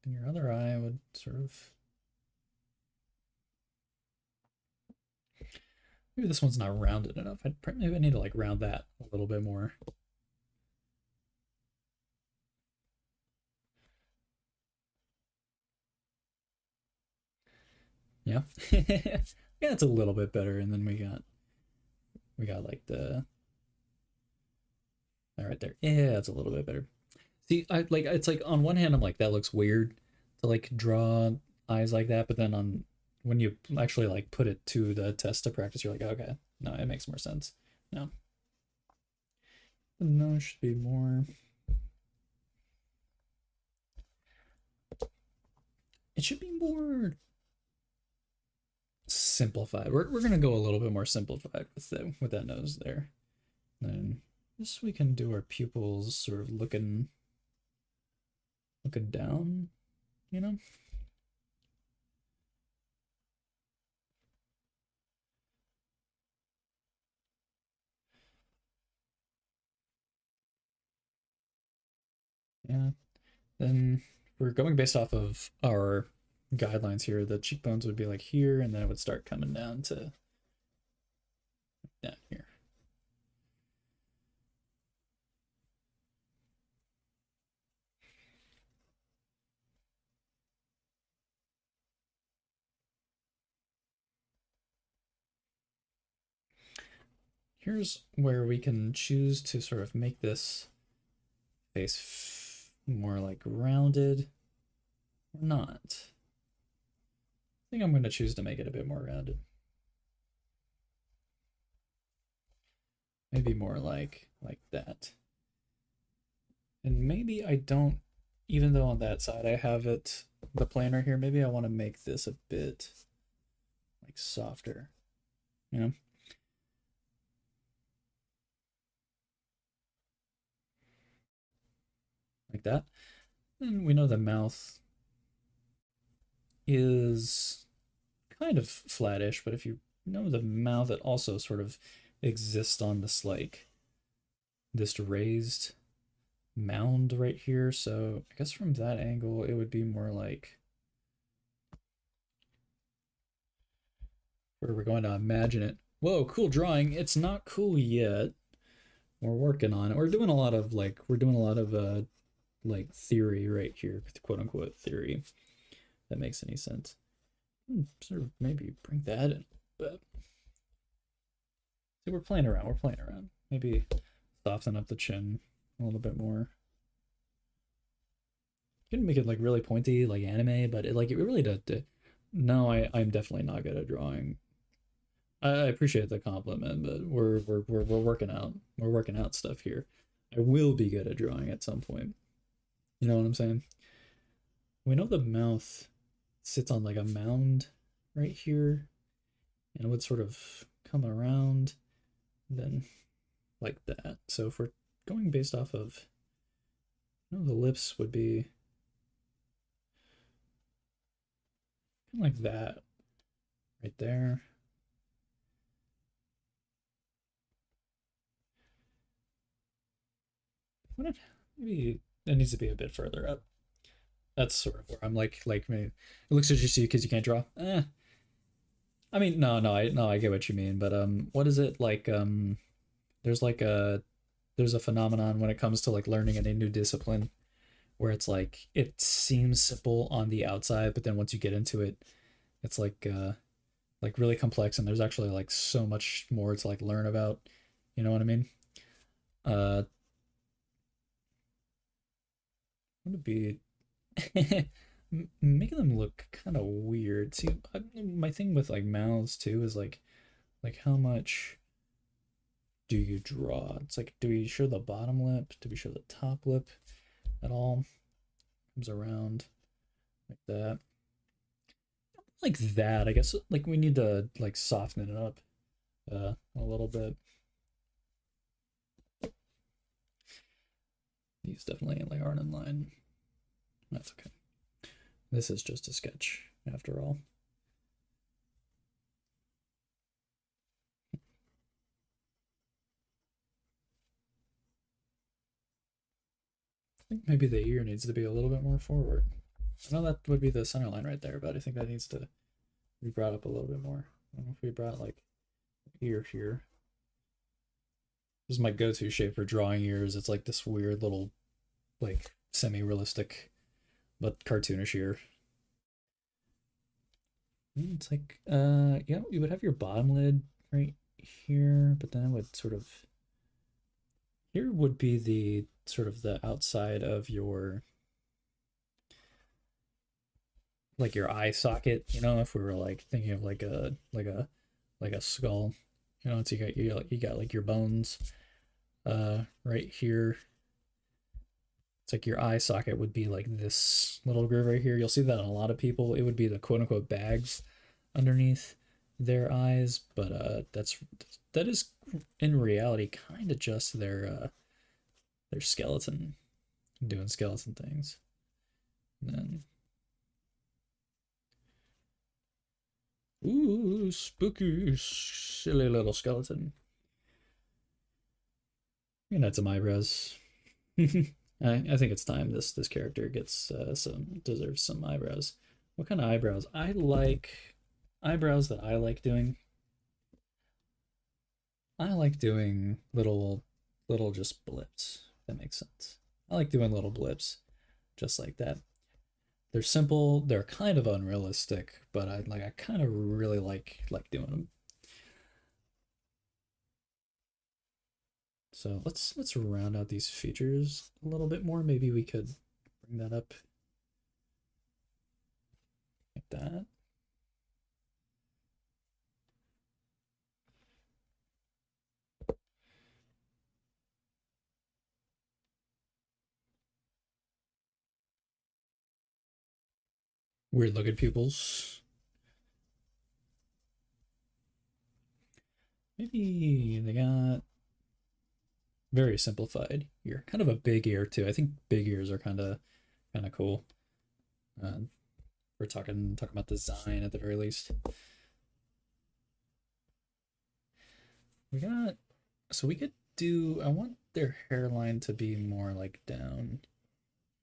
S1: your other eye would sort of, maybe this one's not rounded enough. Maybe I need to like round that a little bit more. Yeah. Yeah, it's a little bit better. And then we got like the, right there. Yeah, it's a little bit better. See, I like, it's like on one hand I'm like, that looks weird to like draw eyes like that, but then on, when you actually like put it to the test to practice, you're like, okay, no, it makes more sense. No. No, it should be more, it should be more simplified. We're gonna go a little bit more simplified with that nose there. Then this, we can do our pupils sort of looking down, you know? Yeah. Then we're going based off of our guidelines here. The cheekbones would be like here, and then it would start coming down to down here. Here's where we can choose to sort of make this face more like rounded or not. I think I'm going to choose to make it a bit more rounded. Maybe more like that. And maybe I don't, even though on that side I have it, the planer here, maybe I want to make this a bit like softer, you know? Like that. And we know the mouth is kind of flattish, but if you know the mouth, it also sort of exists on this like this raised mound right here. So I guess from that angle, it would be more like where we're going to imagine it. Whoa, cool drawing. It's not cool yet. We're working on it. We're doing a lot of like theory right here, quote unquote theory. That makes any sense. Sort of maybe bring that in, but see, we're playing around. We're playing around. Maybe soften up the chin a little bit more. You can make it like really pointy, like anime, but it really does. No, I'm definitely not good at drawing. I appreciate the compliment, but we're working out. We're working out stuff here. I will be good at drawing at some point. You know what I'm saying? We know the mouth sits on like a mound right here, and it would sort of come around, then like that. So if we're going based off of, you know, the lips would be kind of like that right there. Maybe it needs to be a bit further up. That's sort of where I'm like me. It looks at you because you can't draw. I mean, I get what you mean, but what is it like? There's like there's a phenomenon when it comes to like learning any new discipline where it's like it seems simple on the outside, but then once you get into it, it's like really complex, and there's actually like so much more to like learn about. You know what I mean? Uh, would be making them look kind of weird. See, my thing with like mouths too is like how much do you draw? It's like, do we show the bottom lip? Do we show the top lip at all? Comes around like that. Like that, I guess. Like we need to like soften it up a little bit. These definitely like aren't in line. That's okay. This is just a sketch after all. I think maybe the ear needs to be a little bit more forward. I know that would be the center line right there, but I think that needs to be brought up a little bit more. I don't know if we brought like ear here. This is my go-to shape for drawing ears. It's like this weird little, like semi-realistic, but cartoonish ear. It's like, yeah, you would have your bottom lid right here, but then it would sort of, here would be the sort of the outside of your, like your eye socket, you know, if we were like thinking of like a skull, you know, so you got like your bones right here. It's like your eye socket would be like this little groove right here. You'll see that on a lot of people. It would be the quote unquote bags underneath their eyes, but that is in reality kind of just their skeleton doing skeleton things. And then ooh, spooky, silly little skeleton. You can add some eyebrows. I think it's time this character gets deserves some eyebrows. What kind of eyebrows? I like eyebrows that I like doing. I like doing little just blips. If that makes sense. I like doing little blips just like that. They're simple, they're kind of unrealistic, but I kind of really like doing them. So let's round out these features a little bit more. Maybe we could bring that up like that. Weird looking pupils. Maybe they got very simplified here. Kind of a big ear too. I think big ears are kind of cool. Uh, we're talking about design at the very least. We got so we could do. I want their hairline to be more like down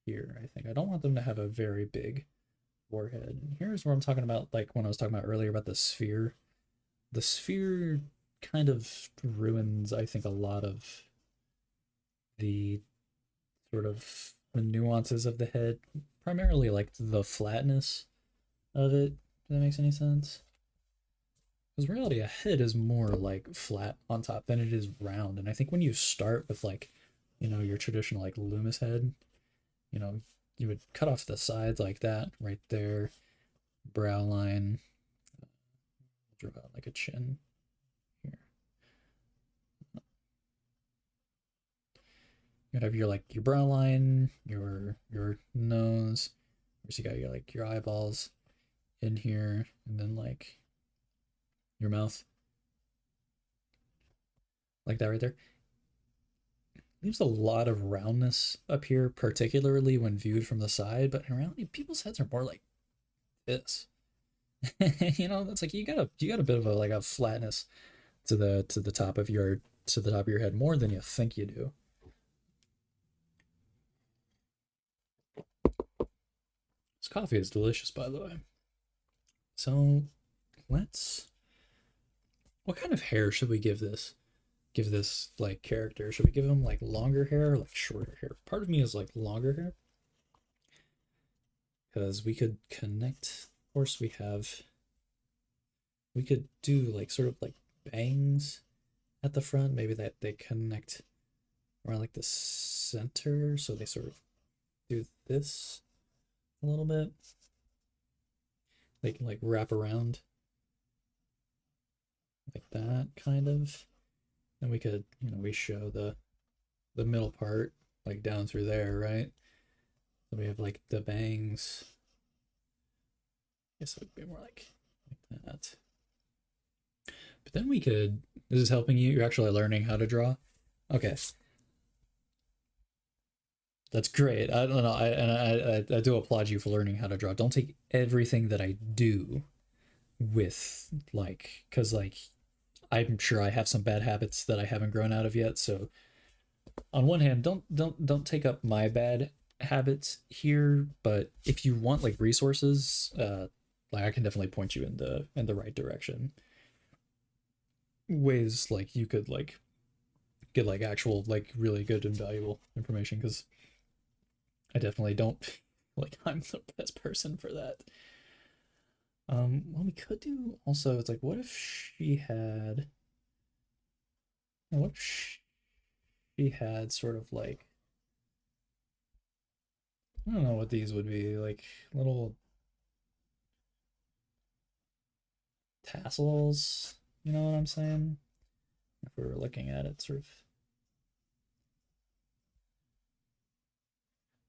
S1: here. I think I don't want them to have a very big forehead. And here's where I'm talking about, like when I was talking about earlier about the sphere. The sphere kind of ruins, I think, a lot of the sort of the nuances of the head, primarily like the flatness of it. If that makes any sense? Because reality, a head is more like flat on top than it is round. And I think when you start with like, your traditional like Loomis head, you know, you would cut off the sides like that right there, brow line, draw out like a chin here. You'd have your like your brow line, your nose, so you got your like your eyeballs in here, and then like your mouth, like that right there. Leaves a lot of roundness up here, particularly when viewed from the side. But in reality, people's heads are more like this. That's like you got a bit of a like a flatness to the top of your head more than you think you do. This coffee is delicious, by the way. So let's. What kind of hair should we give this? Give this like character? Should we give him like longer hair or like shorter hair? Part of me is like longer hair because we could connect. Of course, we could do like sort of like bangs at the front. Maybe that they connect around like the center, so they sort of do this a little bit. They can like wrap around like that kind of. And we could, we show the middle part like down through there, right? So we have like the bangs. I guess it would be more like that. But then we could. This is helping you. You're actually learning how to draw. Okay, that's great. I don't know. I do applaud you for learning how to draw. Don't take everything that I do with like, because like I'm sure I have some bad habits that I haven't grown out of yet. So on one hand, don't take up my bad habits here. But if you want like resources, like I can definitely point you in the right direction. Ways like you could like get like actual like really good and valuable information, because I definitely don't like I'm the best person for that. What we could do also, it's like, what if she had, what if she had sort of like, I don't know what these would be, like little tassels, you know what I'm saying? If we were looking at it sort of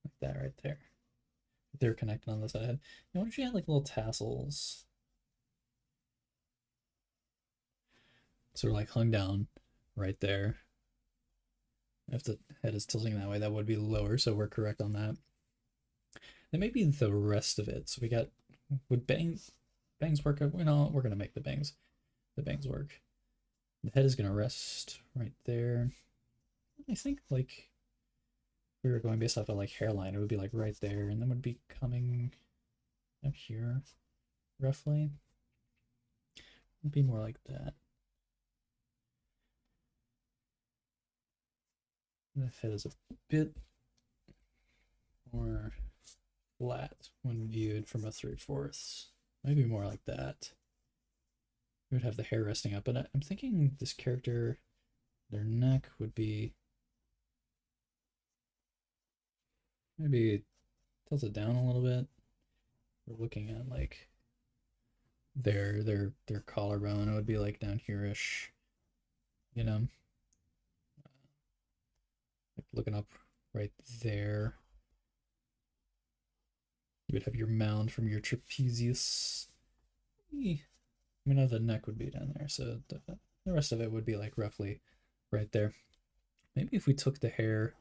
S1: like that right there. They're connected on the side. What if you had like little tassels sort of like hung down right there? If the head is tilting that way, that would be lower, so we're correct on that. Then maybe the rest of it. So we got, would bangs work? We're gonna make the bangs work. The head is gonna rest right there. I think like we were going based off of like hairline, it would be like right there, and then would be coming up here, roughly. It'd be more like that. The head is a bit more flat when viewed from a 3/4. Maybe more like that. We would have the hair resting up, but I'm thinking this character, their neck would be maybe tilt it down a little bit. We're looking at like their collarbone. It would be like down here-ish, you know, like looking up right there. You would have your mound from your trapezius. I mean, the neck would be down there, so the rest of it would be like roughly right there. Maybe if we took the hair,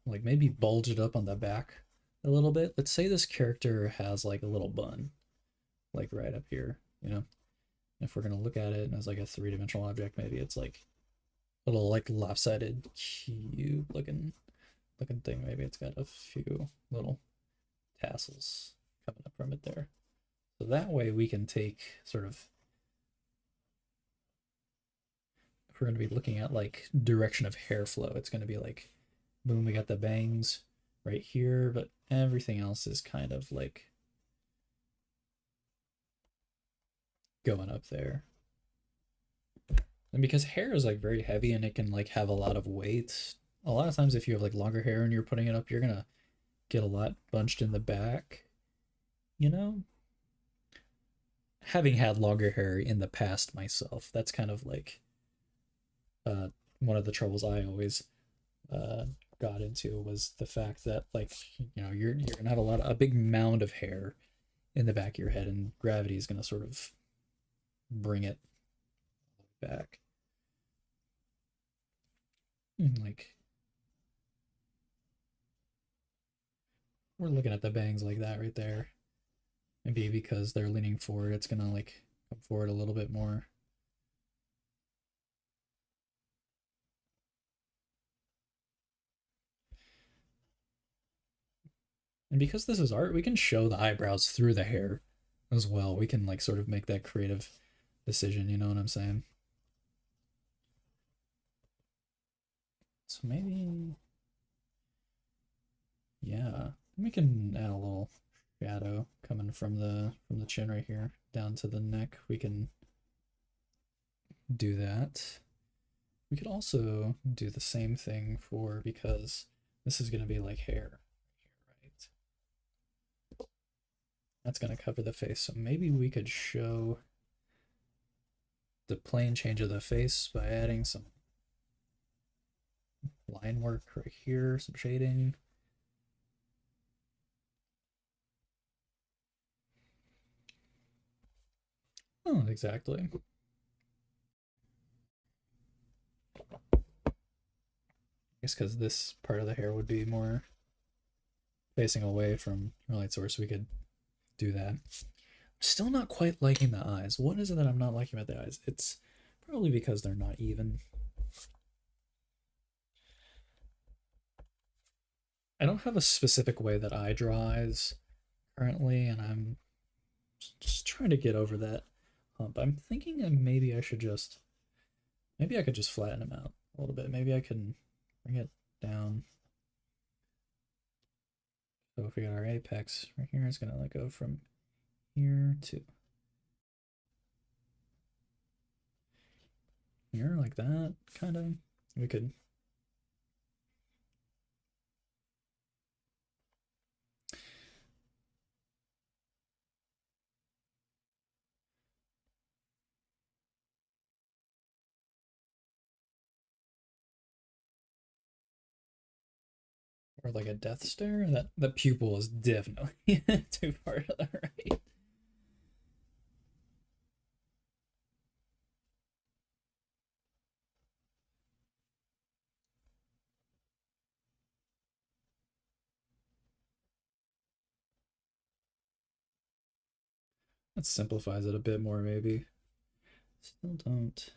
S1: like maybe bulge it up on the back a little bit. Let's say this character has like a little bun, like right up here, you know? If we're gonna look at it as like a three-dimensional object, maybe it's like a little like lopsided cube looking thing. Maybe it's got a few little tassels coming up from it there. So that way we can take sort of, if we're going to be looking at like direction of hair flow, it's going to be like, boom, we got the bangs right here, but everything else is kind of like going up there. And because hair is like very heavy and it can like have a lot of weight, a lot of times if you have like longer hair and you're putting it up, you're gonna get a lot bunched in the back, you know? Having had longer hair in the past myself, that's kind of like one of the troubles I always got into was the fact that, like, you know, you're gonna have a big mound of hair in the back of your head, and gravity is gonna sort of bring it back. Like, we're looking at the bangs like that right there. Maybe because they're leaning forward, it's gonna like come forward a little bit more. And because this is art, we can show the eyebrows through the hair as well. We can like sort of make that creative decision, you know what I'm saying? So maybe, yeah, we can add a little shadow coming from the chin right here down to the neck. We can do that. We could also do the same thing for, because this is going to be like hair, right? That's going to cover the face. So maybe we could show the plane change of the face by adding some line work right here, some shading. Oh, exactly. I guess because this part of the hair would be more facing away from the light source, we could do that. I'm still not quite liking the eyes. What is it that I'm not liking about the eyes? It's probably because they're not even. I don't have a specific way that I draw eyes currently, and I'm just trying to get over that hump. I'm thinking that maybe I should just, maybe I could just flatten them out a little bit. Maybe I can bring it down. So if we got our apex right here, it's gonna like go from here to here, like that, kind of. We could. Or like a death stare. That the pupil is definitely too far to the right. That simplifies it a bit more, maybe. Still don't.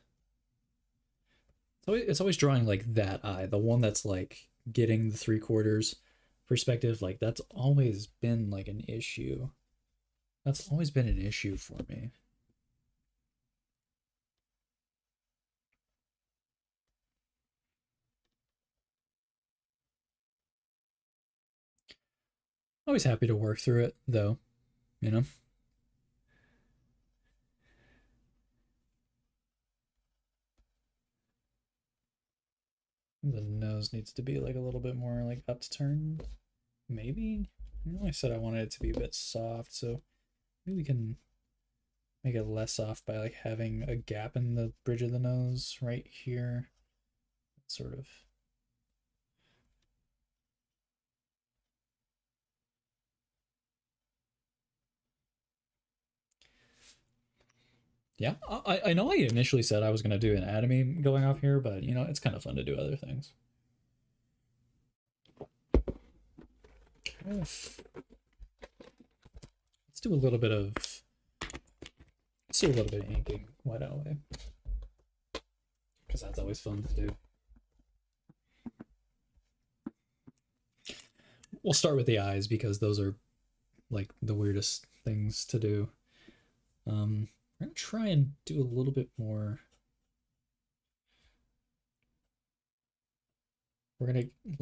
S1: So it's always drawing like that eye, the one that's like getting the 3/4 perspective, like that's always been like an issue. That's always been an issue for me. Always happy to work through it though, you know? The nose needs to be like a little bit more like upturned. Maybe? I know I said I wanted it to be a bit soft, so maybe we can make it less soft by like having a gap in the bridge of the nose right here. Sort of. Yeah, I know I initially said I was going to do anatomy going off here, but you know, it's kind of fun to do other things. Let's do a little bit of inking. Why don't we? Because that's always fun to do. We'll start with the eyes because those are like the weirdest things to do. We're gonna try and do a little bit more.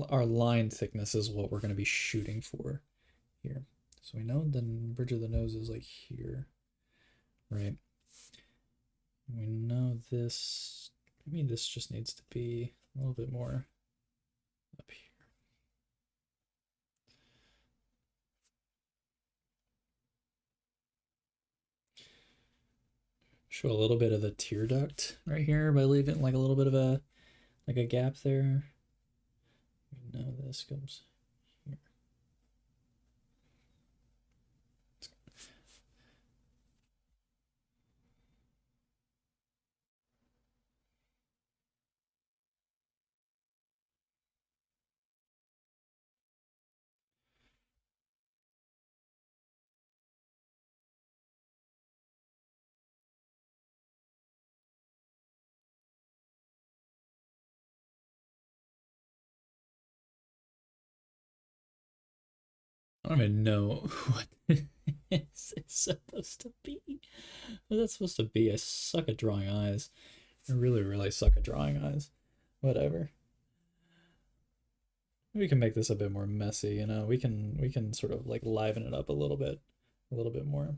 S1: Our line thickness is what we're gonna be shooting for here. So we know the bridge of the nose is like here, right? We know this, maybe this just needs to be a little bit more up here. Show a little bit of the tear duct right here by leaving like a little bit of a gap there. We know this comes here. I don't even know what it's supposed to be. What is that supposed to be? I suck at drawing eyes. I really, really suck at drawing eyes. Whatever. We can make this a bit more messy, you know. We can sort of like liven it up a little bit more.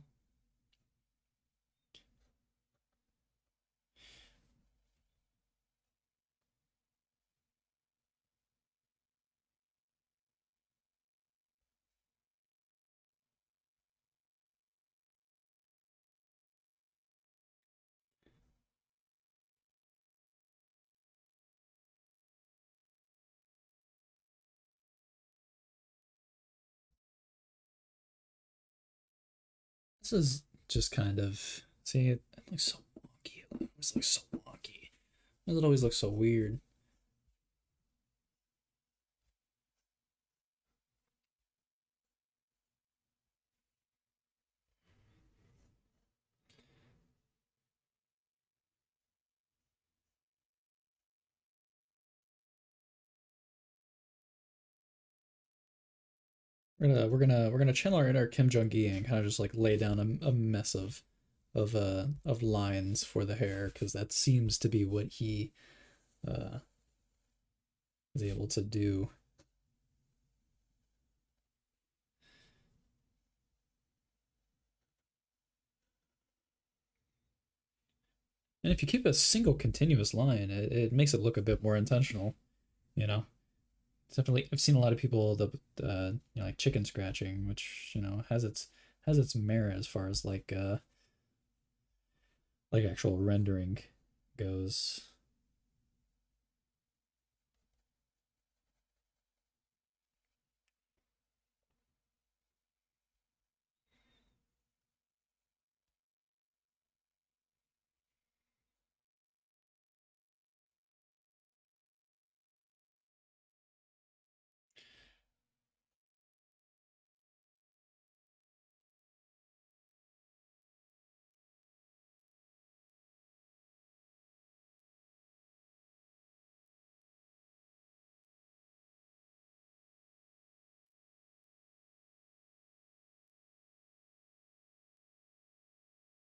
S1: This is just kind of see it looks so wonky. It always looks so wonky. It always looks so weird. We're gonna channel our inner Kim Jong Gi and kind of just like lay down a mess of lines for the hair because that seems to be what he uh, is able to do. And if you keep a single continuous line, it makes it look a bit more intentional, you know. It's definitely, I've seen a lot of people you know, like chicken scratching, which you know has its merit as far as like actual rendering goes.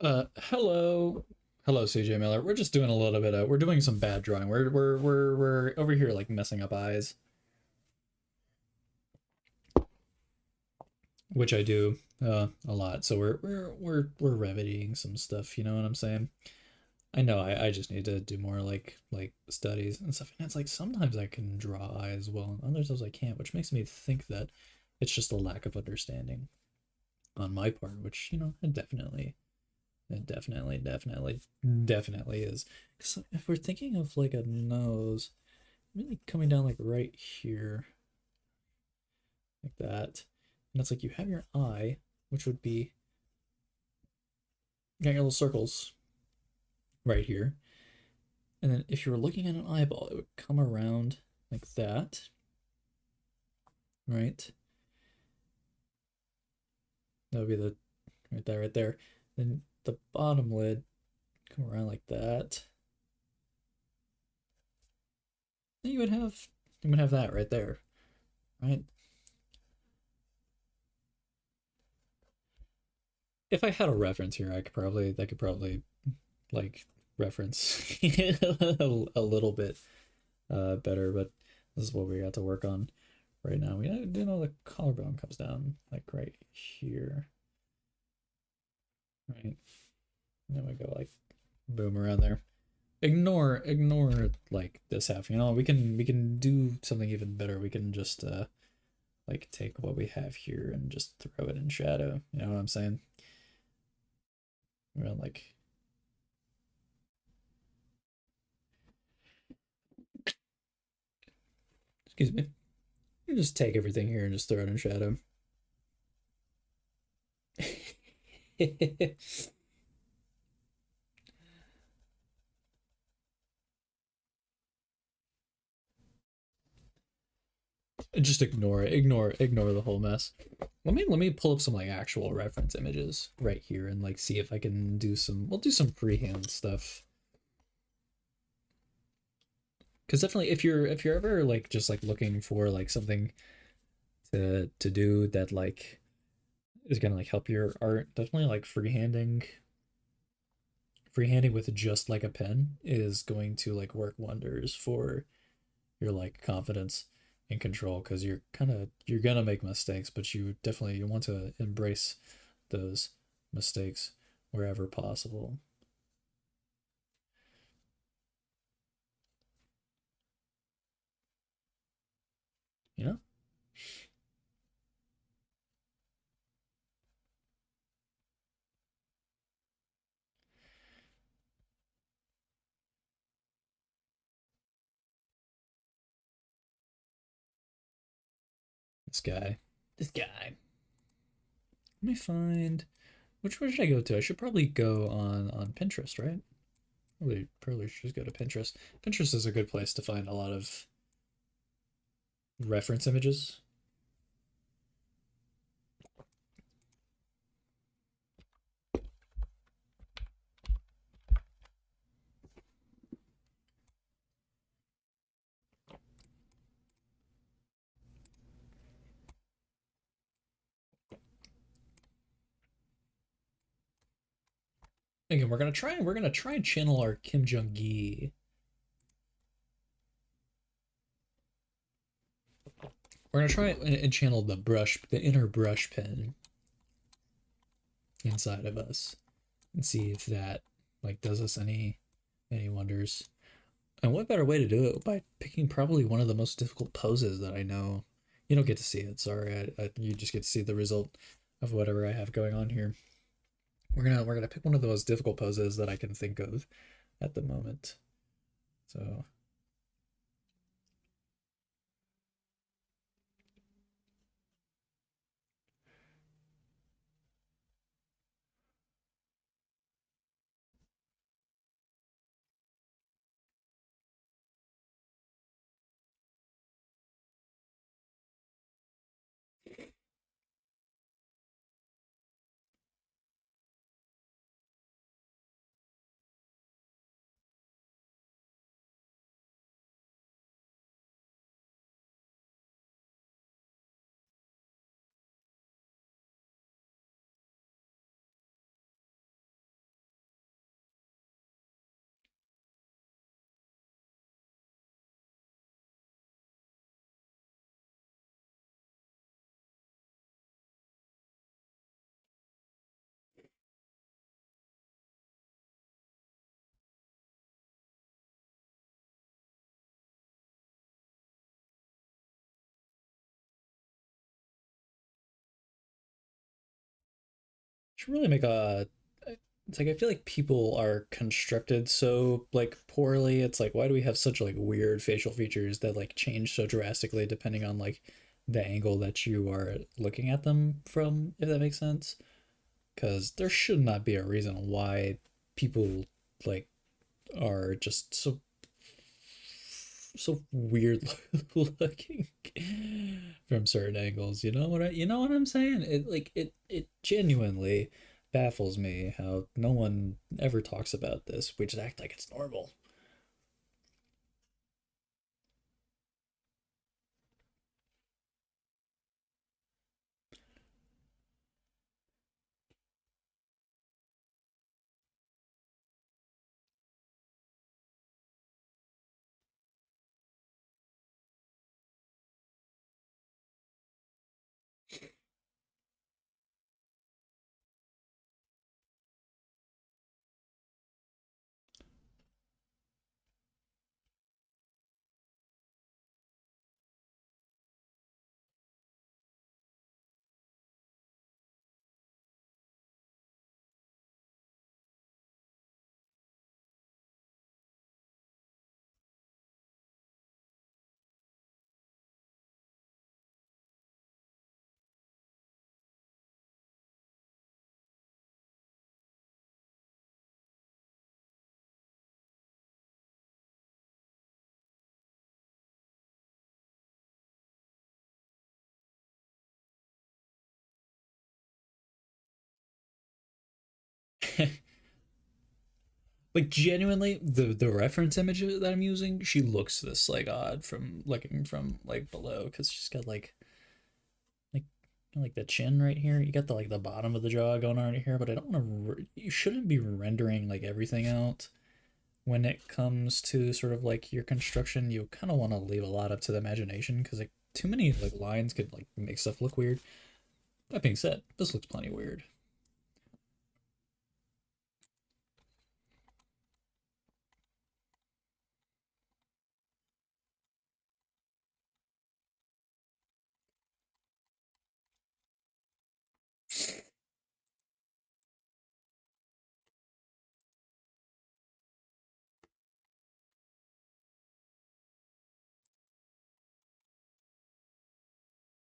S1: Hello. Hello, CJ Miller. We're just doing a little bit of, we're doing some bad drawing. We're over here like messing up eyes, which I do a lot. So we're remedying some stuff, you know what I'm saying? I know I just need to do more like studies and stuff. And it's like sometimes I can draw eyes well, and other times I can't, which makes me think that it's just a lack of understanding on my part, which, you know, it definitely is. Because if we're thinking of like a nose, really coming down like right here, like that. And it's like you have your eye, which would be, you got your little circles right here. And then if you were looking at an eyeball, it would come around like that, right? That would be the, right there. Then the bottom lid come around like that. Then you would have that right there, right? If I had a reference here, I could probably like reference a little bit better, but this is what we got to work on right now. We do know the collarbone comes down like right here, right? And then we go like boom around there. Ignore like this half. You know, we can do something even better. We can just like take what we have here and just throw it in shadow. You know what I'm saying? We're like, excuse me. You just take everything here and just throw it in shadow. Just ignore it. Ignore the whole mess. Let me pull up some like actual reference images right here and like see if I can do some, we'll do some freehand stuff. Because definitely if you're ever like just like looking for like something to do that like is gonna like help your art, definitely like freehanding with just like a pen is going to like work wonders for your like confidence and control, because you're gonna make mistakes, but you want to embrace those mistakes wherever possible, you know. This guy. Let me find, which one should I go to? I should probably go on Pinterest, right? Probably should just go to Pinterest. Pinterest is a good place to find a lot of reference images. Again, we're gonna try and channel our Kim Jong Gi. We're gonna try and channel the inner brush pen inside of us, and see if that like does us any wonders. And what better way to do it by picking probably one of the most difficult poses that I know. You don't get to see it. Sorry, you just get to see the result of whatever I have going on here. We're gonna pick one of the most difficult poses that I can think of at the moment. So should really make a. It's like I feel like people are constructed so like poorly. It's like why do we have such like weird facial features that like change so drastically depending on like the angle that you are looking at them from, if that makes sense? Because there should not be a reason why people like are just so weird looking from certain angles. You know what I'm saying? It genuinely baffles me how no one ever talks about this. We just act like it's normal. Like genuinely, the reference image that I'm using, she looks this like odd from looking from like below because she's got like like the chin right here. You got the like the bottom of the jaw going on right here, but I don't want to. You shouldn't be rendering like everything out when it comes to sort of like your construction. You kind of want to leave a lot up to the imagination because like too many like lines could like make stuff look weird. That being said, this looks plenty weird.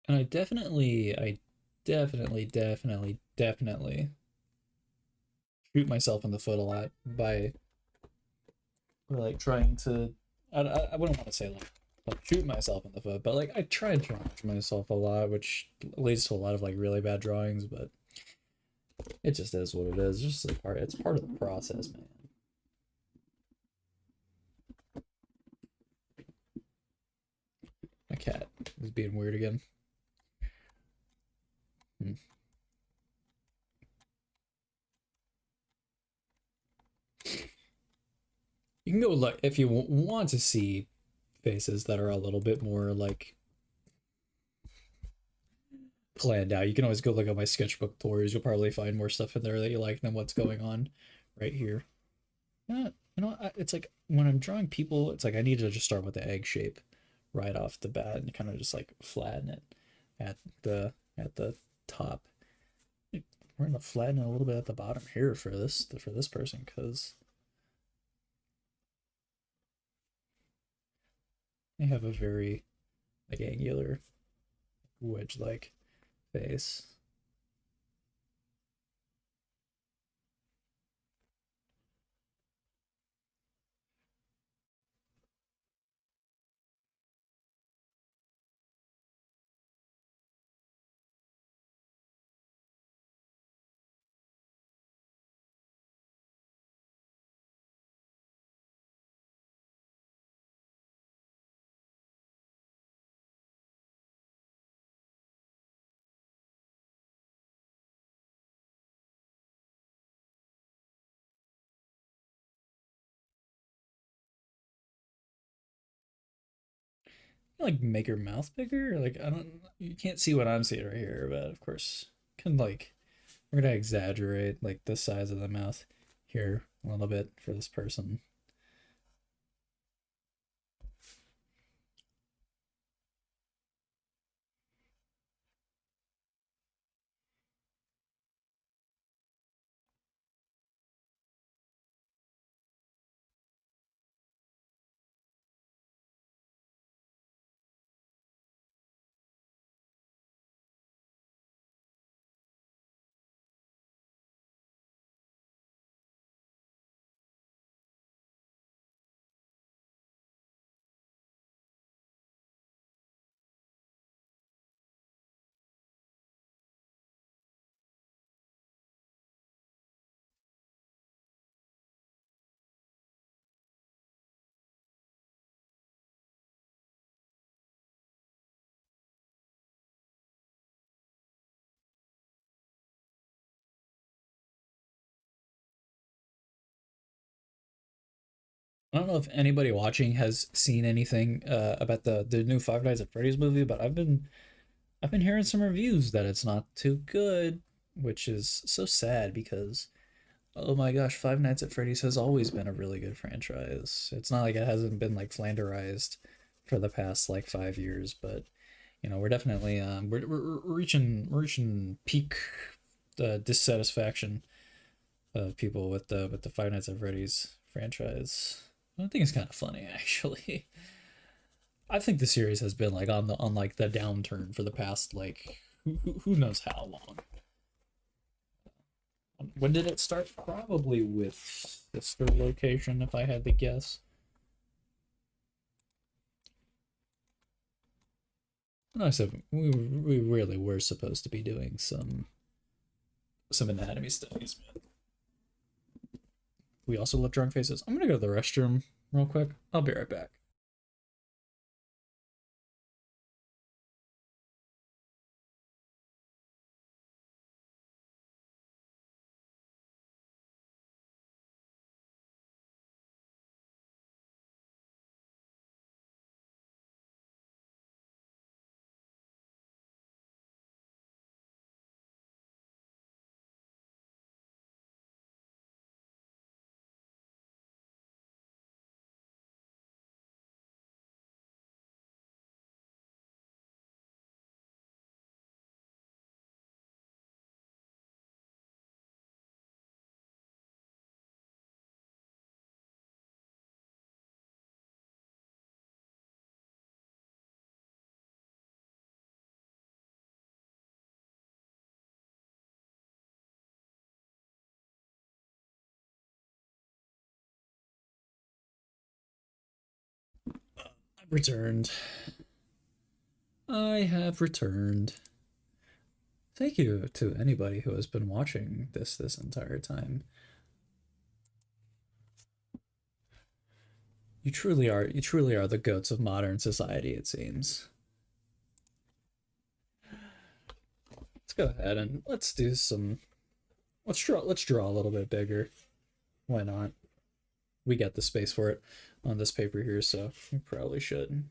S1: And I definitely shoot myself in the foot a lot by like trying to. I wouldn't want to say like shoot myself in the foot, but like I try and challenge myself a lot, which leads to a lot of like really bad drawings. But it just is what it is. It's just a part. It's part of the process, man. My cat is being weird again. Hmm. You can go look if you want to see faces that are a little bit more like planned out. You can always go look at my sketchbook tours. You'll probably find more stuff in there that you like than what's going on right here. It's like when I'm drawing people, it's like I need to just start with the egg shape right off the bat and kind of just like flatten it at the top. We're gonna flatten it a little bit at the bottom here for this person because they have a very like angular wedge-like face. Like make your mouth bigger. Like I don't. You can't see what I'm seeing right here, but of course, can like we're gonna exaggerate like the size of the mouth here a little bit for this person. I don't know if anybody watching has seen anything about the new Five Nights at Freddy's movie, but I've been hearing some reviews that it's not too good, which is so sad because oh my gosh, Five Nights at Freddy's has always been a really good franchise. It's not like it hasn't been like flanderized for the past like 5 years, but we're definitely we're reaching peak dissatisfaction of people with the Five Nights at Freddy's franchise. I think it's kind of funny actually. I think the series has been like on like the downturn for the past like who knows how long. When did it start? Probably with Sister Location, if I had to guess. And I said we really were supposed to be doing some anatomy studies, man. We also love drawing faces. I'm gonna go to the restroom real quick. I'll be right back. I've returned. I have returned. Thank you to anybody who has been watching this entire time. You truly are the goats of modern society, it seems. Let's go ahead and let's do some let's draw a little bit bigger. Why not? We got the space for it on this paper here, so we probably should.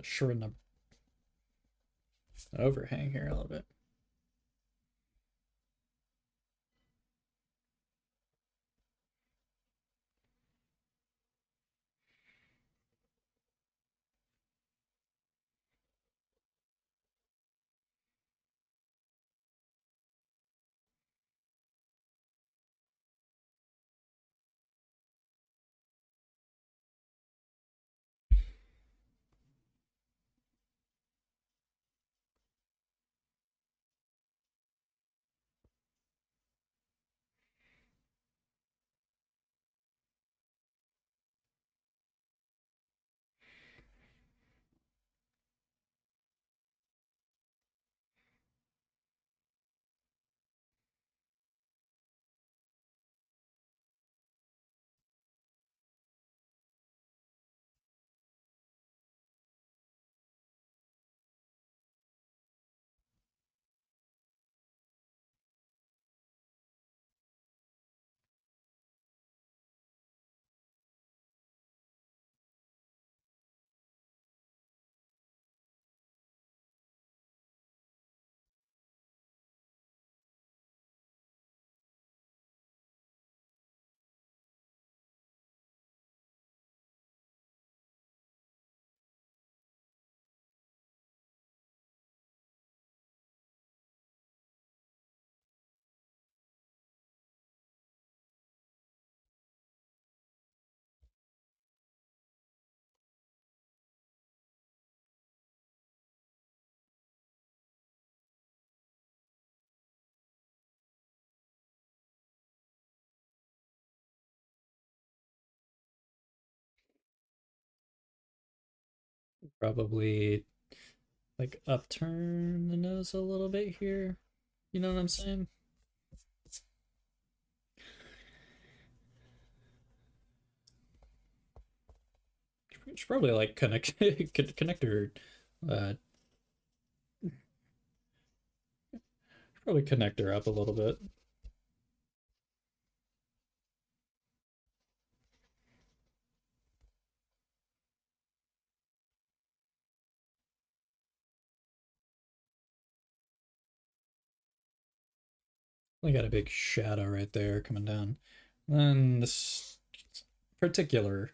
S1: Shorten the overhang here a little bit. Probably like upturn the nose a little bit here. You know what I'm saying? Should probably like connector uh probably connect her up a little bit. We got a big shadow right there coming down. Then this particular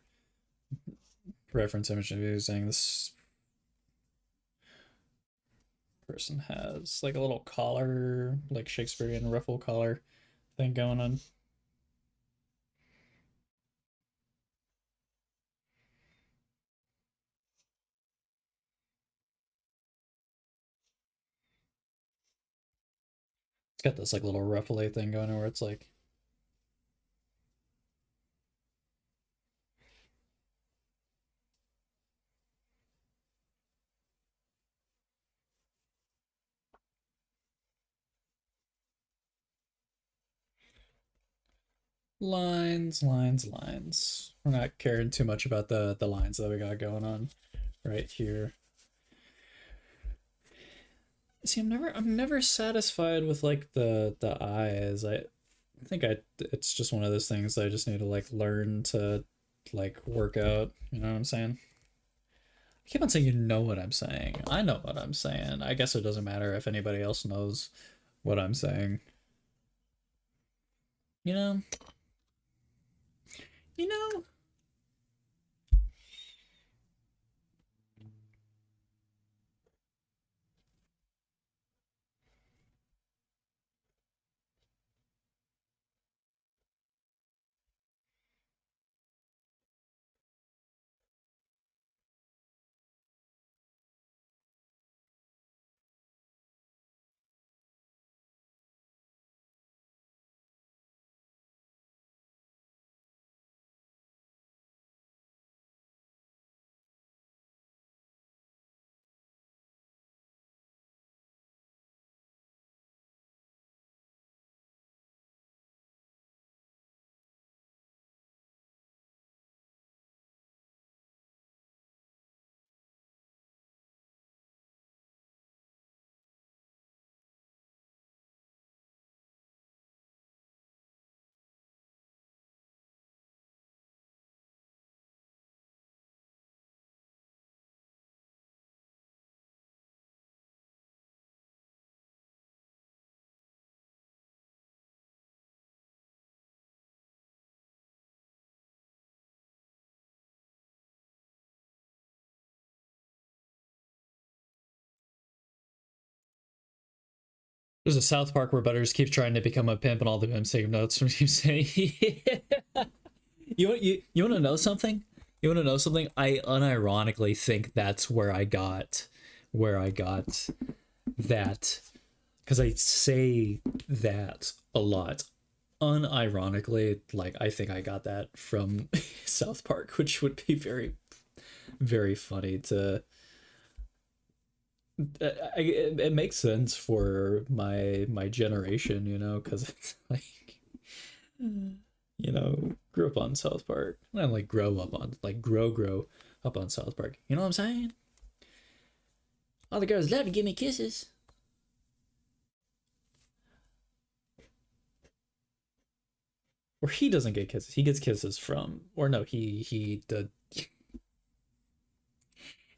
S1: reference image I'm using, this person has like a little collar, like Shakespearean ruffle collar thing going on. It's got this like little ruffly thing going on where it's like lines, lines, lines. We're not caring too much about the lines that we got going on right here. See, I'm never satisfied with like the eyes. I think it's just one of those things that I just need to like learn to like work out. You know what I'm saying? I keep on saying you know what I'm saying. I know what I'm saying. I guess it doesn't matter if anybody else knows what I'm saying. You know? You know? There's a South Park where Butters keeps trying to become a pimp, and all the pimps take notes from him saying, "You want to know something? You want to know something? I unironically think that's where I got that, because I say that a lot. Unironically, like I think I got that from South Park, which would be very, very funny to. It makes sense for my generation, because it's like, grew up on South Park. I like grow up on South Park. You know what I'm saying? All the girls love to give me kisses. Or he doesn't get kisses. He gets kisses from, or no, he did.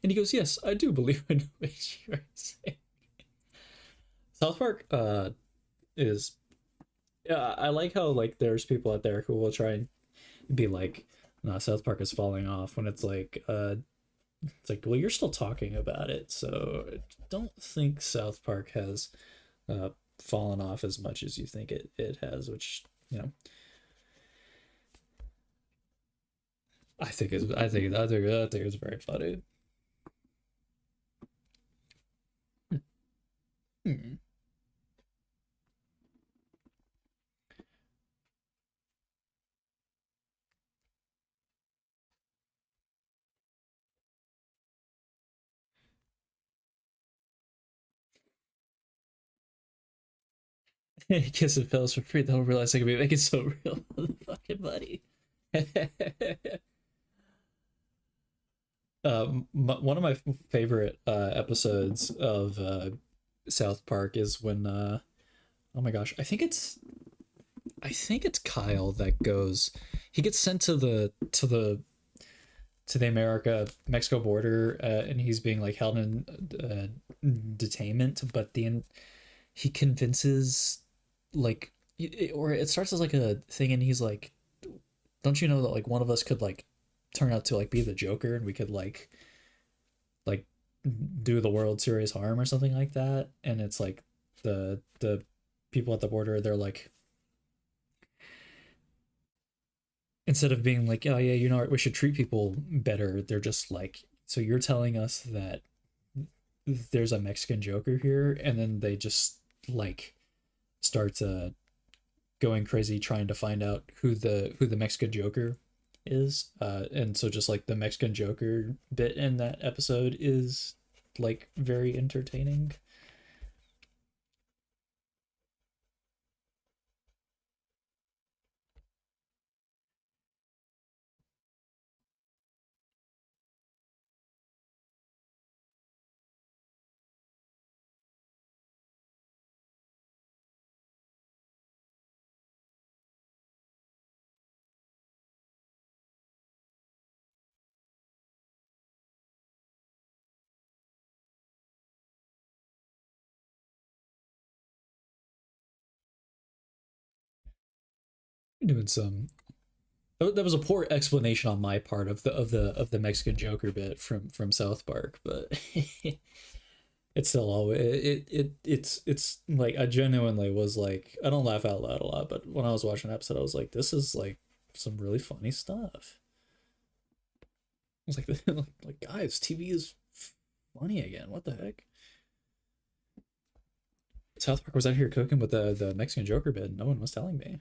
S1: And he goes, "Yes, I do believe I know what you are saying." South Park is I like how like there's people out there who will try and be like, "No, South Park is falling off," when it's like, well, you're still talking about it, so I don't think South Park has uh fallen off as much as you think it has, which, you know, I think it's very funny. Hmm. Kiss and pills for free. They'll realize they can be making so real fucking money. One of my favorite episodes of South Park is when oh my gosh, I think it's Kyle that goes. He gets sent to the America Mexico border, and he's being like held in detainment, but he convinces like or it starts as like a thing, and he's like, don't you know that like one of us could like turn out to like be the Joker, and we could like do the world serious harm or something like that. And it's like the people at the border, they're like, instead of being like, oh yeah, we should treat people better, they're just like, so you're telling us that there's a Mexican Joker here, and then they just like start going crazy trying to find out who the Mexican Joker is. And so just like the Mexican Joker bit in that episode is like very entertaining. Doing some that was a poor explanation on my part of the Mexican Joker bit from South Park, but it's still always it's like I genuinely was like, I don't laugh out loud a lot, but when I was watching an episode, I was like, this is like some really funny stuff. I was like, like guys, TV is funny again. What the heck? South Park was out here cooking with the Mexican Joker bit. No one was telling me.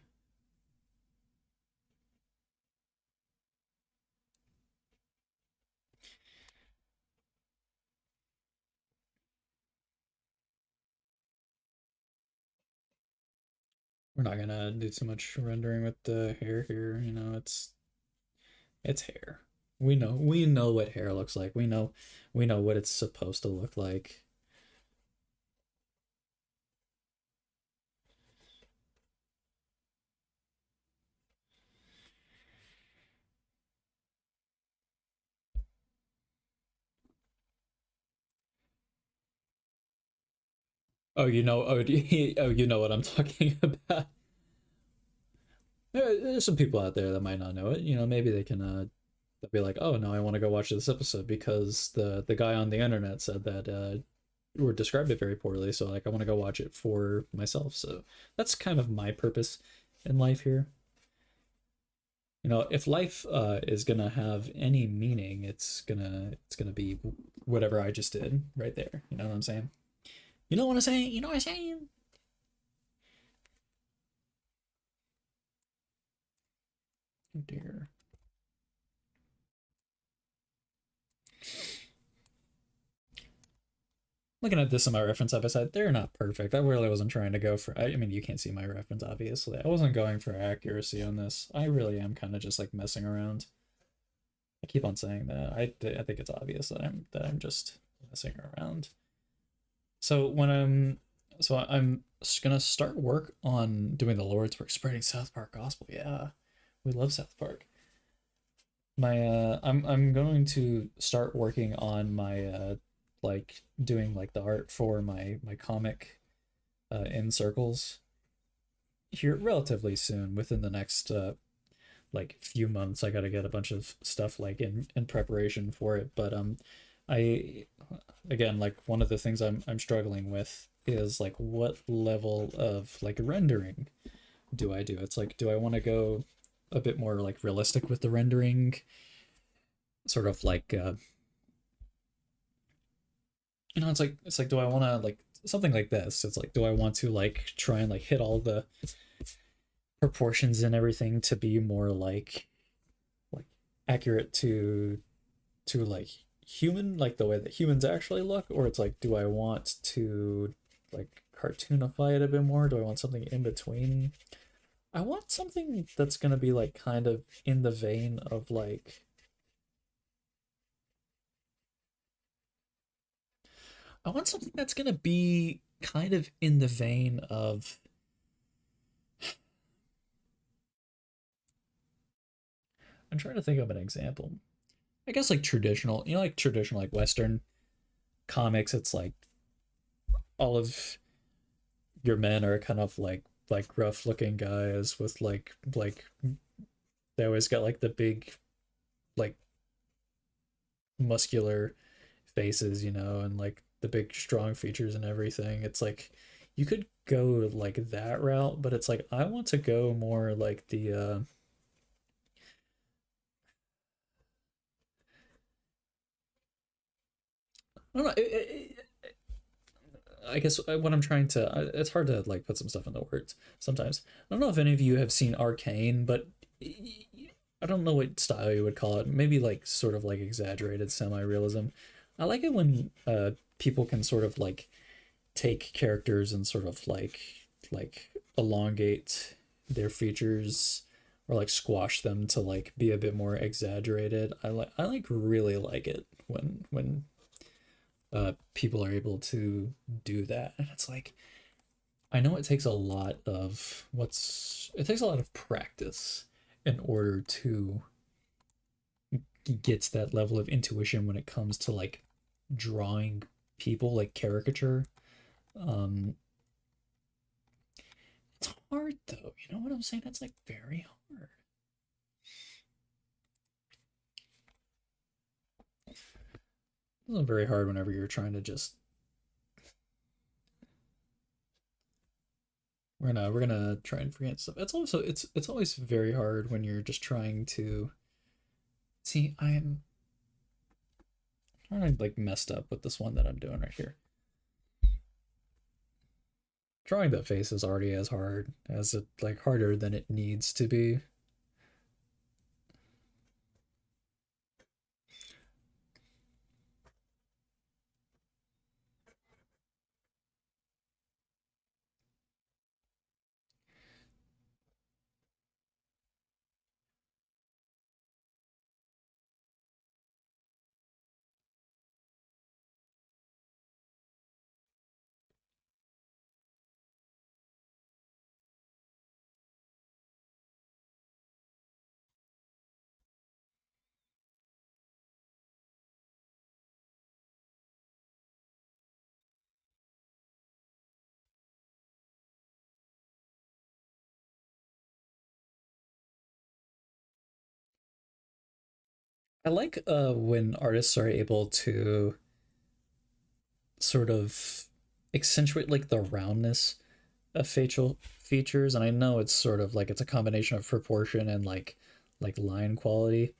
S1: We're not gonna do too much rendering with the hair here. It's hair. We know what hair looks like. We know what it's supposed to look like. Oh, oh, you know what I'm talking about. There's some people out there that might not know it. Maybe they can they'll be like, "Oh, no, I want to go watch this episode because the guy on the internet said that or described it very poorly. So like I want to go watch it for myself. So that's kind of my purpose in life here. You know, if life is gonna have any meaning, it's gonna be whatever I just did right there. You know what I'm saying? You know what I'm saying? You know what I'm saying? Oh dear. Looking at this in my reference episode, they're not perfect. I really wasn't trying to go for. I mean, you can't see my reference, obviously. I wasn't going for accuracy on this. I really am kind of just like messing around. I keep on saying that. I think it's obvious that I'm just messing around. So when I'm just gonna start work on doing the Lord's work, spreading South Park gospel. Yeah, we love South Park. I'm going to start working on my like doing like the art for my comic in circles here relatively soon within the next like few months. I got to get a bunch of stuff like in preparation for it, but I again, like one of the things I'm struggling with is like what level of like rendering do I do? It's like, do I want to go a bit more like realistic with the rendering, sort of like you know, it's like do I want to like something like this? It's like, do I want to like try and like hit all the proportions and everything to be more like accurate to like human, like the way that humans actually look, or it's like, do I want to like cartoonify it a bit more? Do I want something in between? I want something that's gonna be like kind of in the vein of like I want something that's gonna be kind of in the vein of I'm trying to think of an example. I guess like traditional, you know, like traditional like Western comics, it's like all of your men are kind of like rough looking guys with like they always got like the big like muscular faces, you know, and like the big strong features and everything. It's like you could go like that route, but it's like I want to go more like the I don't know. I guess what I'm trying to it's hard to like put some stuff into words sometimes. I don't know if any of you have seen Arcane, but I don't know what style you would call it. Maybe like sort of like exaggerated semi-realism. I like it when people can sort of like take characters and sort of like elongate their features or like squash them to like be a bit more exaggerated. I like really like it when people are able to do that. And it's like I know it takes a lot of practice in order to get that level of intuition when it comes to like drawing people like caricature. Um it's hard though, you know what I'm saying? It's like very hard. It's very hard whenever you're trying to just we're gonna try and forget stuff. It's always very hard when you're just trying to see. I'm trying to like messed up with this one that I'm doing right here. Drawing that face is already as hard as it like harder than it needs to be. I like when artists are able to sort of accentuate like the roundness of facial features, and I know it's sort of like it's a combination of proportion and like line quality,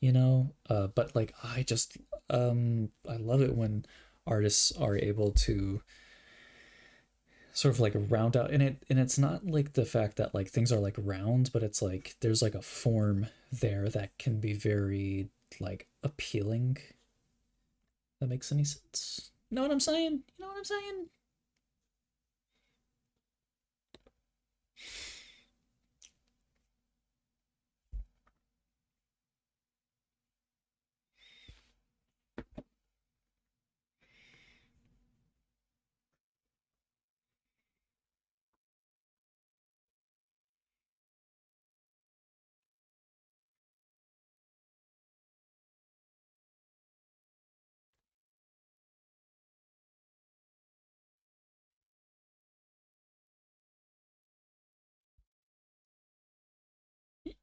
S1: but like I just I love it when artists are able to sort of like round out, and it's not like the fact that like things are like round, but it's like there's like a form there that can be very like appealing. That makes any sense? You know what I'm saying? You know what I'm saying?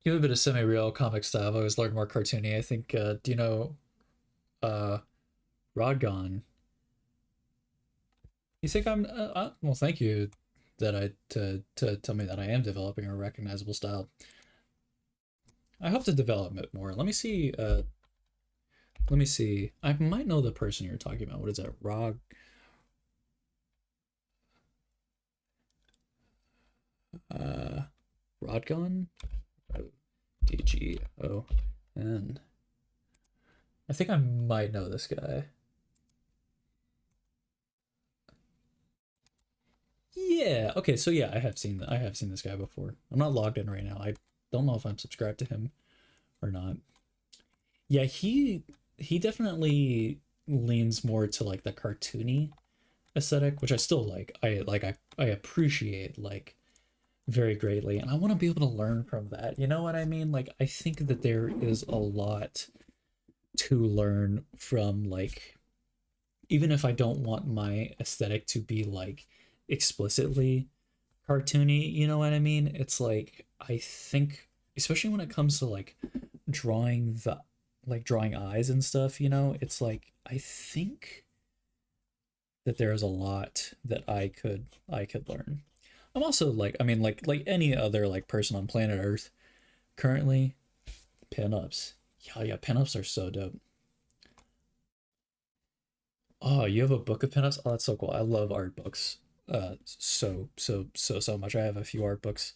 S1: You have a bit of semi-real comic style. I've always learned more cartoony. I think. Do you know uh, Rodgon? You think I'm? Well, thank you that I to tell me that I am developing a recognizable style. I hope to develop it more. Let me see. Let me see. I might know the person you're talking about. What is that? Uh, Rodgon. DGON. I think I might know this guy. Yeah. Okay. So yeah, I have seen this guy before. I'm not logged in right now. I don't know if I'm subscribed to him or not. Yeah, he definitely leans more to like the cartoony aesthetic, which I still like. I appreciate like very greatly, and I want to be able to learn from that. You know what I mean? Like I think that there is a lot to learn from, like, even if I don't want my aesthetic to be like explicitly cartoony, you know what I mean? It's like I think, especially when it comes to like drawing the like drawing eyes and stuff, it's like I think that there is a lot that I could learn. I'm also like, I mean, like any other like person on planet Earth currently, pinups. Yeah, pinups are so dope. Oh, you have a book of pinups? Oh, that's so cool. I love art books. So much. I have a few art books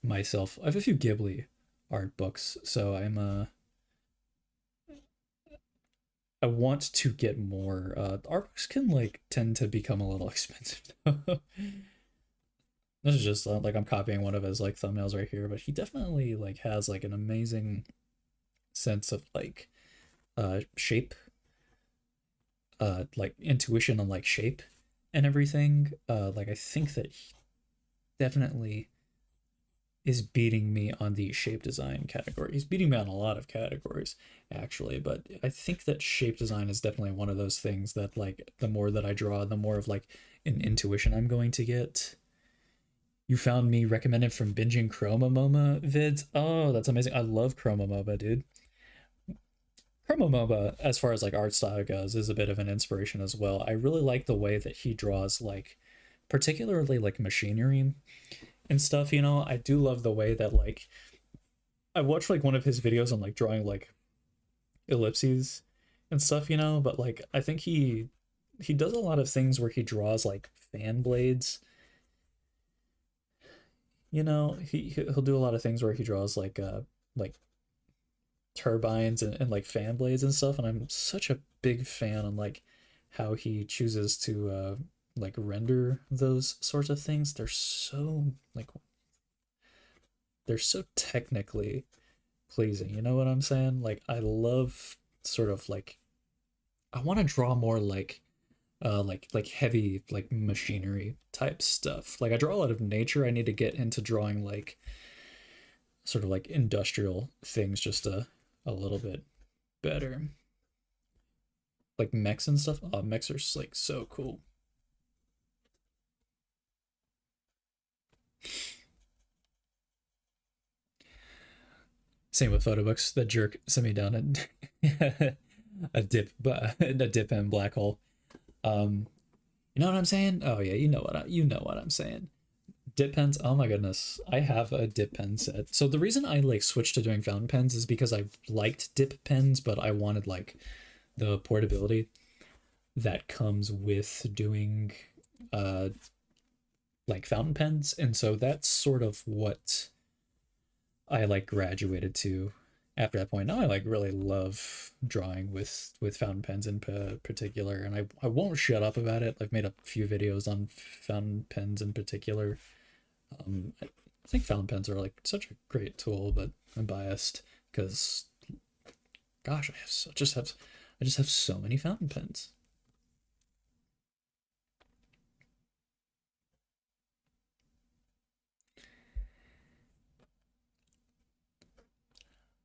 S1: myself. I have a few Ghibli art books, so I want to get more. Art books can like tend to become a little expensive. This is just like I'm copying one of his like thumbnails right here, but he definitely like has like an amazing sense of like shape, like intuition on like shape and everything. Like I think that he definitely is beating me on the shape design category. He's beating me on a lot of categories actually, but I think that shape design is definitely one of those things that like the more that I draw, the more of like an intuition I'm going to get. You found me recommended from binging Chroma MoMA vids. Oh, that's amazing. I love Chroma MoMA, dude. Chroma MoMA, as far as like art style goes, is a bit of an inspiration as well. I really like the way that he draws like particularly like machinery and stuff, I do love the way that like I watched like one of his videos on like drawing like ellipses and stuff, but like I think he does a lot of things where he draws like fan blades. He'll do a lot of things where he draws like turbines and like fan blades and stuff, and I'm such a big fan on like how he chooses to like render those sorts of things. They're so technically pleasing, you know what I'm saying? Like I love sort of like I want to draw more like heavy like machinery type stuff. Like I draw a lot of nature. I need to get into drawing like sort of like industrial things just a little bit better. Like mechs and stuff. Oh, mechs are like so cool. Same with photo books. That jerk sent me down a dip, but a dip and black hole. You know what I'm saying? Oh yeah, you know what I'm saying. Dip pens. Oh my goodness, I have a dip pen set. So the reason I like switched to doing fountain pens is because I liked dip pens, but I wanted like the portability that comes with doing uh like fountain pens, and so that's sort of what I like graduated to after that point. Now I like really love drawing with fountain pens in particular, and I won't shut up about it. I've made a few videos on fountain pens in particular. I think fountain pens are like such a great tool, but I'm biased because gosh, I just have so many fountain pens.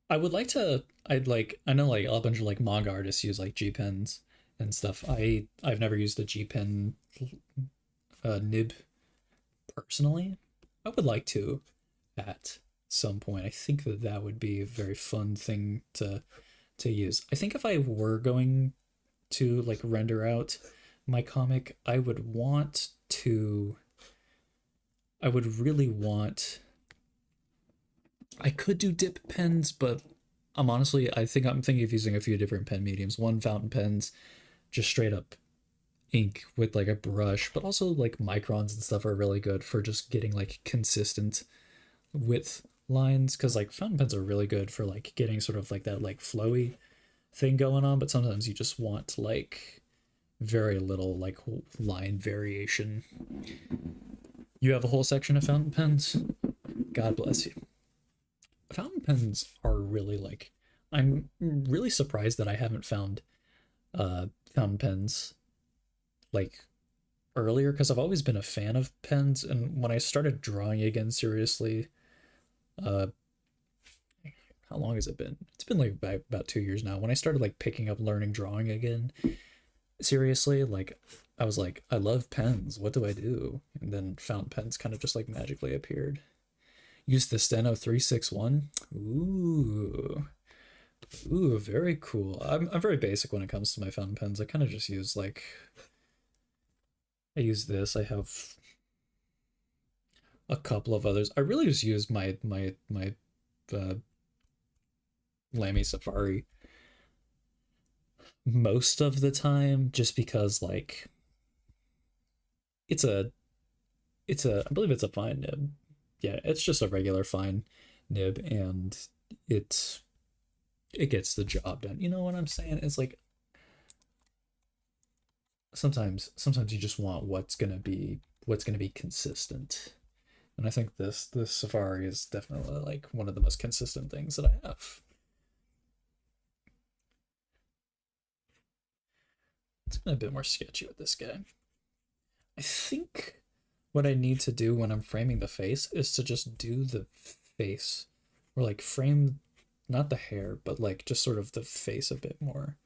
S1: I would like to. I know like a bunch of like manga artists use like G pens and stuff. I've never used a G pen nib personally. I would like to at some point. I think that that would be a very fun thing to use. I think if I were going to like render out my comic, I would really want I could do dip pens, but I'm thinking of using a few different pen mediums. One fountain pens, just straight up ink with like a brush, but also like microns and stuff are really good for just getting like consistent width lines because like fountain pens are really good for like getting sort of like that like flowy thing going on, but sometimes you just want like very little like line variation. You have a whole section of fountain pens. God bless you. Fountain pens are really like I'm really surprised that I haven't found fountain pens like earlier because I've always been a fan of pens, and when I started drawing again seriously, uh how long has it been? It's been like about 2 years now. When I started like picking up learning drawing again seriously, like I was like, I love pens. What do I do? And then fountain pens kind of just like magically appeared. Use the Steno 361. Ooh. Ooh, very cool. I'm very basic when it comes to my fountain pens. I kind of just use like I use this. I have a couple of others. I really just use my uh, Lamy Safari most of the time, just because like it's a I believe it's a fine nib. Yeah, it's just a regular fine nib, and it's it gets the job done. You know what I'm saying? It's like sometimes you just want what's gonna be consistent. And I think this Safari is definitely like one of the most consistent things that I have. It's been a bit more sketchy with this guy. I think what I need to do when I'm framing the face is to just do the face, or like frame not the hair, but like just sort of the face a bit more.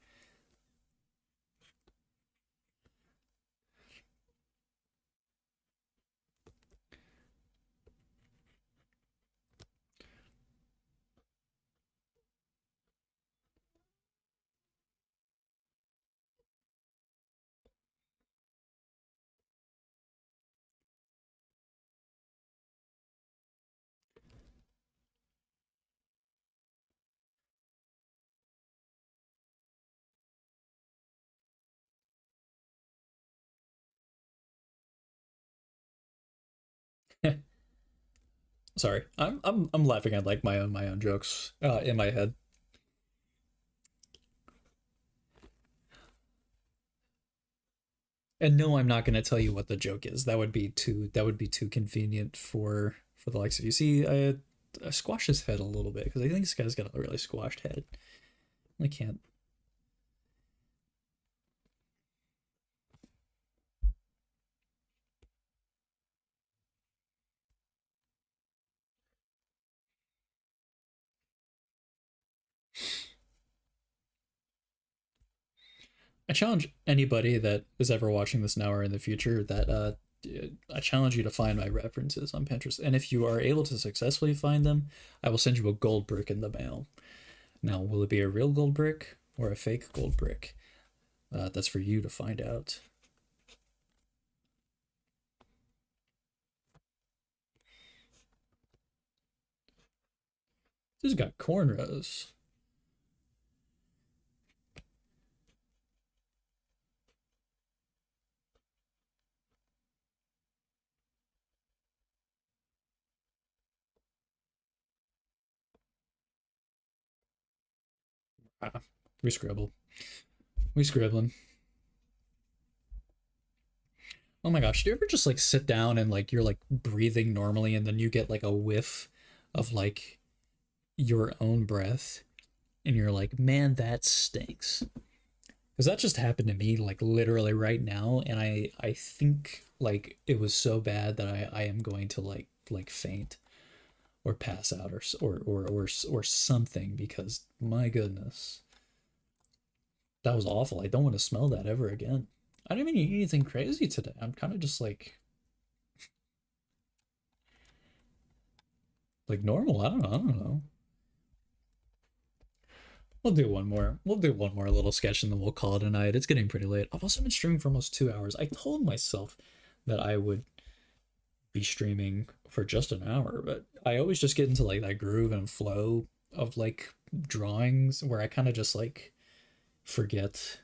S1: Sorry, I'm laughing at like my own jokes in my head. And no, I'm not going to tell you what the joke is. That would be too convenient for the likes of you. See, I squashed his head a little bit because I think this guy's got a really squashed head. I can't. I challenge anybody that is ever watching this now or in the future that I challenge you to find my references on Pinterest. And if you are able to successfully find them, I will send you a gold brick in the mail. Now, will it be a real gold brick or a fake gold brick? That's for you to find out. This got cornrows. We scribbled. We scribbling. Oh my gosh, do you ever just like sit down and like you're like breathing normally and then you get like a whiff of like your own breath and you're like, man, that stinks. Because that just happened to me like literally right now, and I think like it was so bad that I am going to like faint or pass out or something because my goodness, that was awful. I don't want to smell that ever again. I didn't even eat anything crazy today. I'm kind of just like normal. I don't know. I don't know. We'll do one more. We'll do one more little sketch and then we'll call it a night. It's getting pretty late. I've also been streaming for almost 2 hours. I told myself that I would be streaming for just an hour, but I always just get into like that groove and flow of like drawings where I kind of just like forget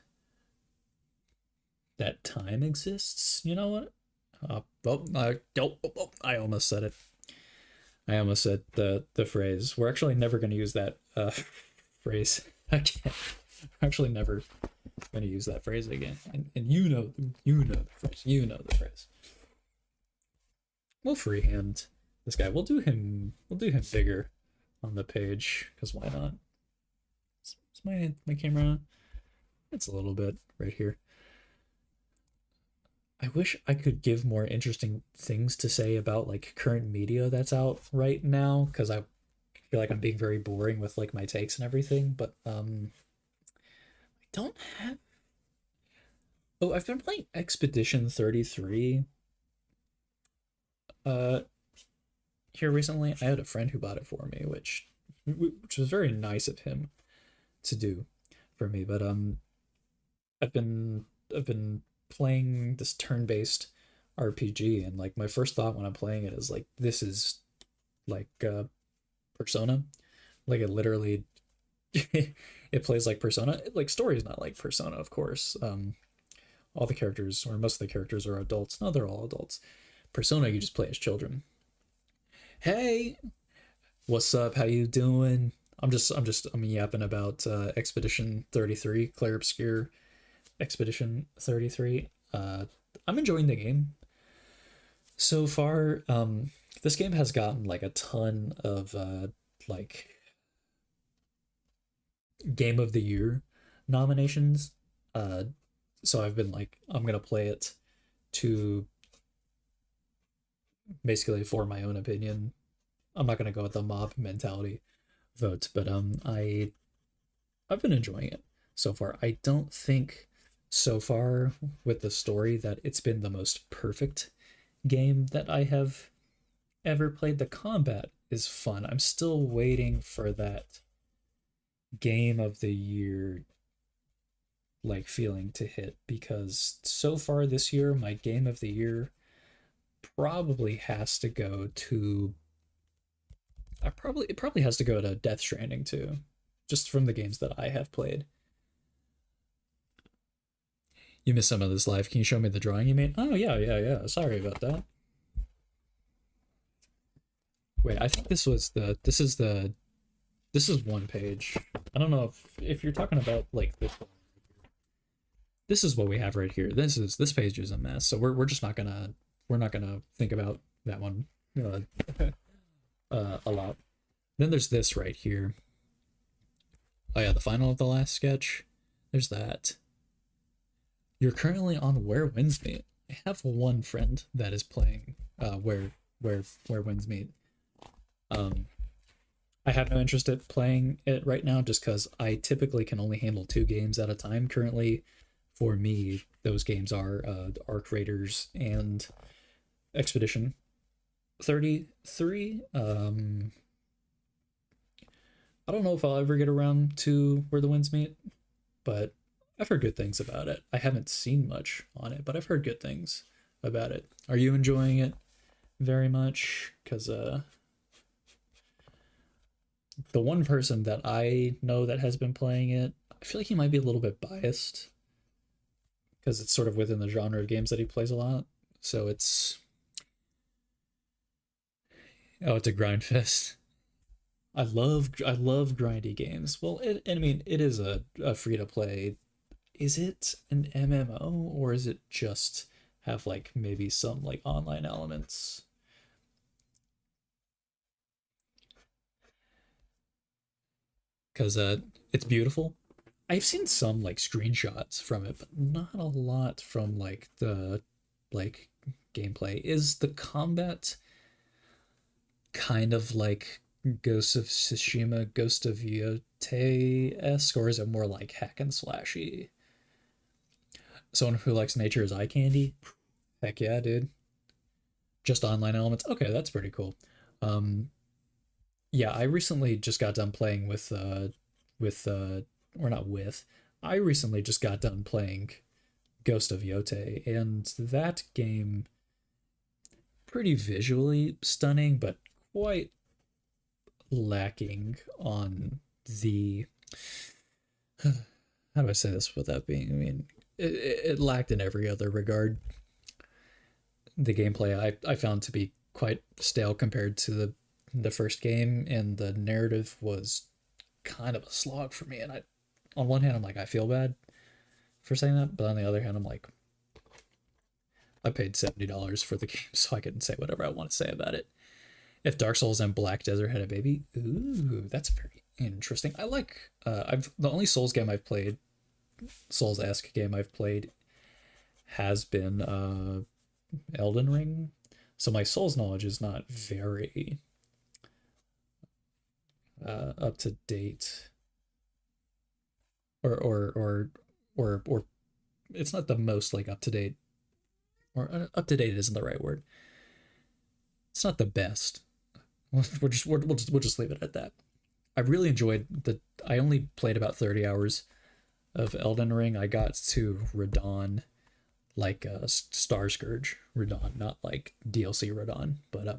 S1: that time exists. You know what? I almost said it. I almost said the phrase. We're actually never going to use that phrase again. We're actually never going to use that phrase again. And you know the phrase. You know the phrase. We'll freehand this guy. We'll do him bigger on the page because why not? Is my camera on? It's a little bit right here. I wish I could give more interesting things to say about like current media that's out right now because I feel like I'm being very boring with like my takes and everything, but I don't have. Oh, I've been playing Expedition 33 here recently. I had a friend who bought it for me, which was very nice of him to do for me, but I've been playing this turn-based RPG, and like my first thought when I'm playing it is like this is like Persona. Like it literally it plays like Persona. Like story is not like Persona, of course. All the characters or most of the characters are adults. No, they're all adults. Persona you just play as children. Hey, what's up? How you doing? I'm yapping about Expedition 33, Clair Obscur Expedition 33. I'm enjoying the game so far. This game has gotten like a ton of like Game of the Year nominations. Uh, so I've been like, I'm gonna play it to basically for my own opinion. I'm not gonna go with the mob mentality vote, but I've been enjoying it so far. I don't think so far with the story that it's been the most perfect game that I have ever played. The combat is fun. I'm still waiting for that Game of the Year like feeling to hit because so far this year my Game of the Year probably has to go to it probably has to go to Death Stranding too, just from the games that I have played. You missed some of this live. Can you show me the drawing you made? Oh yeah, yeah, yeah. Sorry about that. Wait, I think this is one page. I don't know if you're talking about like this one. This is what we have right here. This page is a mess. So we're just not gonna think about that one uh, a lot. Then there's this right here. Oh yeah, the final of the last sketch. There's that. You're currently on Where Winds Meet. I have one friend that is playing Where Winds Meet. I have no interest in playing it right now just because I typically can only handle 2 games at a time. Currently, for me, those games are Arc Raiders and Expedition 33. I don't know if I'll ever get around to Where the Winds Meet, but I've heard good things about it. I haven't seen much on it, but I've heard good things about it. Are you enjoying it very much? Because the one person that I know that has been playing it, I feel like he might be a little bit biased because it's sort of within the genre of games that he plays a lot. So it's a grind fest. I love grindy games. Well, I mean, it is a free to play. Is it an MMO or is it just have like maybe some like online elements? Because it's beautiful. I've seen some like screenshots from it, but not a lot from like the like gameplay. Is the combat kind of like Ghost of Tsushima, Ghost of Yote esque, or is it more like hack and slashy? Someone who likes nature's eye candy? Heck yeah, dude. Just online elements. Okay, that's pretty cool. Um, yeah, I recently just got done playing with or not with. I recently just got done playing Ghost of Yote, and that game pretty visually stunning, but quite lacking on the how do I say this without being, I mean, it lacked in every other regard. The gameplay I found to be quite stale compared to the first game, and the narrative was kind of a slog for me. And I, on one hand, I'm like, I feel bad for saying that, but on the other hand, I'm like, I paid $70 for the game, so I can say whatever I want to say about it. If Dark Souls and Black Desert had a baby, ooh, that's very interesting. I like I've the only Souls game I've played, Souls esque game I've played has been Elden Ring. So my Souls knowledge is not very up to date, or it's not the most like up to date, or up to date isn't the right word. It's not the best. We'll just leave it at that. I really enjoyed the. I only played about 30 hours of Elden Ring. I got to Radon, like Star Scourge Radon, not like DLC Radon. But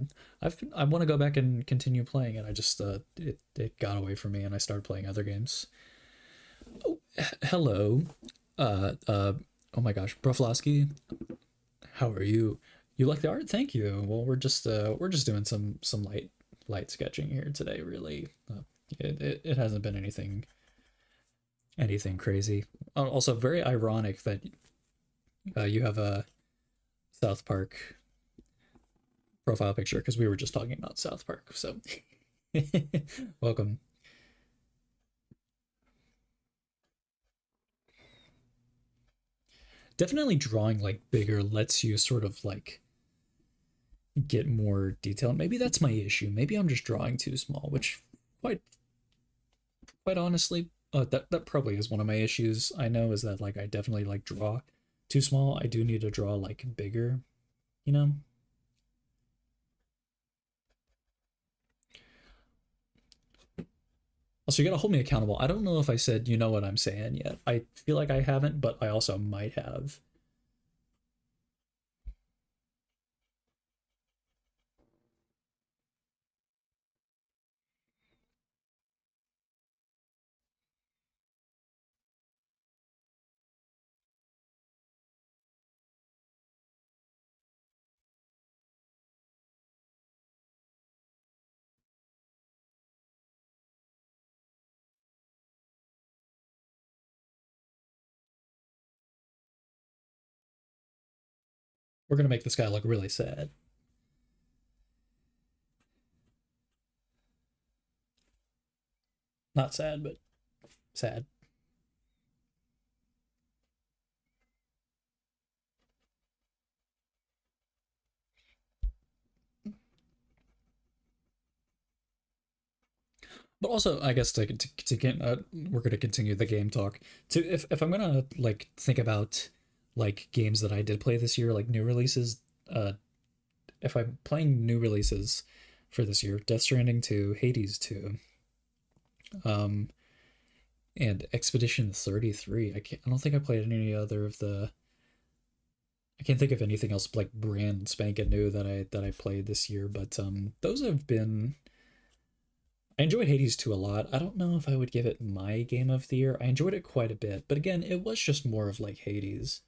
S1: I want to go back and continue playing it. I just it got away from me, and I started playing other games. Oh, hello, oh my gosh, Broflovsky, how are you? You like the art? Thank you. Well, we're just doing some light sketching here today. Really, it hasn't been anything crazy. Also, very ironic that you have a South Park profile picture because we were just talking about South Park. So, welcome. Definitely drawing like bigger lets you sort of like get more detail. Maybe that's my issue. Maybe I'm just drawing too small, which quite quite honestly, that probably is one of my issues. I know is that like I definitely like draw too small. I do need to draw like bigger, you know. Also, you gotta hold me accountable. I don't know if I said you know what I'm saying yet. I feel like I haven't, but I also might have. We're gonna make this guy look really sad. Not sad, but sad. But also, I guess to get we're gonna continue the game talk. To if I'm gonna like think about like games that I did play this year, like new releases. If I'm playing new releases for this year, Death Stranding 2, Hades 2, um, and Expedition 33. I don't think I played any other of the. I can't think of anything else like brand spanking new that I played this year, but those have been I enjoyed Hades 2 a lot. I don't know if I would give it my game of the year. I enjoyed it quite a bit, but again, it was just more of like Hades.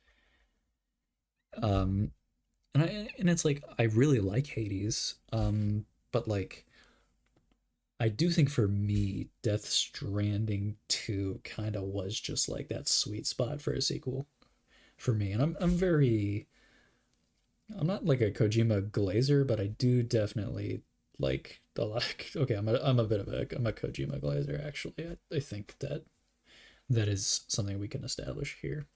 S1: Um, and it's like I really like Hades, but like I do think for me, Death Stranding 2 kind of was just like that sweet spot for a sequel for me. And I'm not like a Kojima glazer, but I do definitely like the like okay, I'm a bit of a I'm a Kojima glazer actually. I think that that is something we can establish here.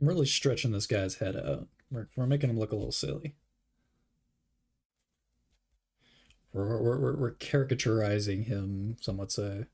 S1: I'm really stretching this guy's head out. We're making him look a little silly. We're caricaturizing him, some would say.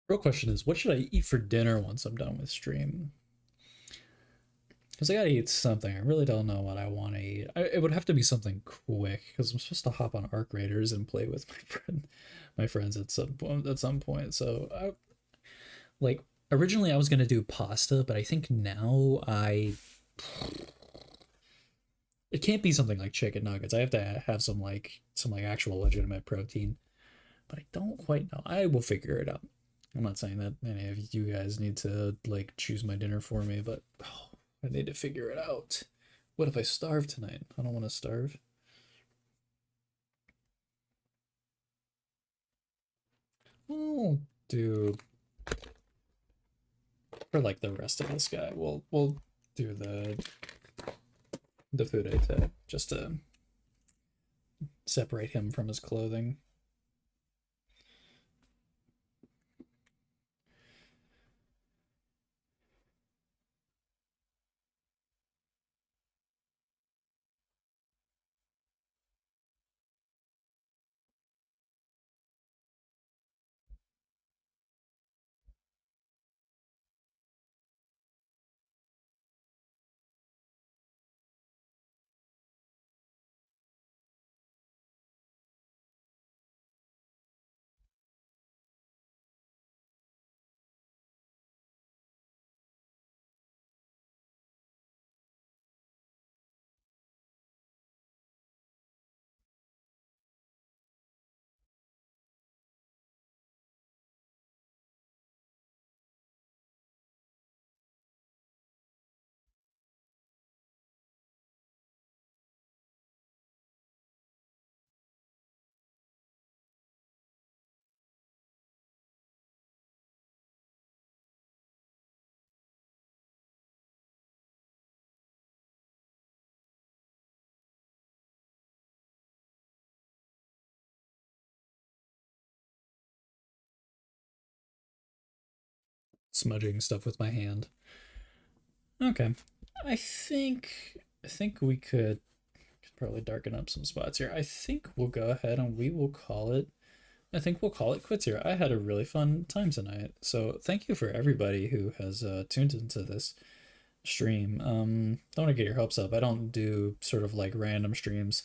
S1: Real question is, what should I eat for dinner once I'm done with stream? Because I gotta eat something. I really don't know what I want to eat. It would have to be something quick because I'm supposed to hop on Arc Raiders and play with my friends at some point. So, like originally I was gonna do pasta, but I think now it can't be something like chicken nuggets. I have to have some like actual legitimate protein, but I don't quite know. I will figure it out. I'm not saying that any of you guys need to like choose my dinner for me, but I need to figure it out. What if I starve tonight? I don't want to starve. We'll do for like the rest of this guy. We'll do the food I take just to separate him from his clothing. smudging stuff with my hand. Okay. I think we could probably darken up some spots here. I think we'll go ahead and we will call it. I think we'll call it quits here. I had a really fun time tonight. So thank you for everybody who has tuned into this stream. Don't want to get your hopes up. I don't do sort of like random streams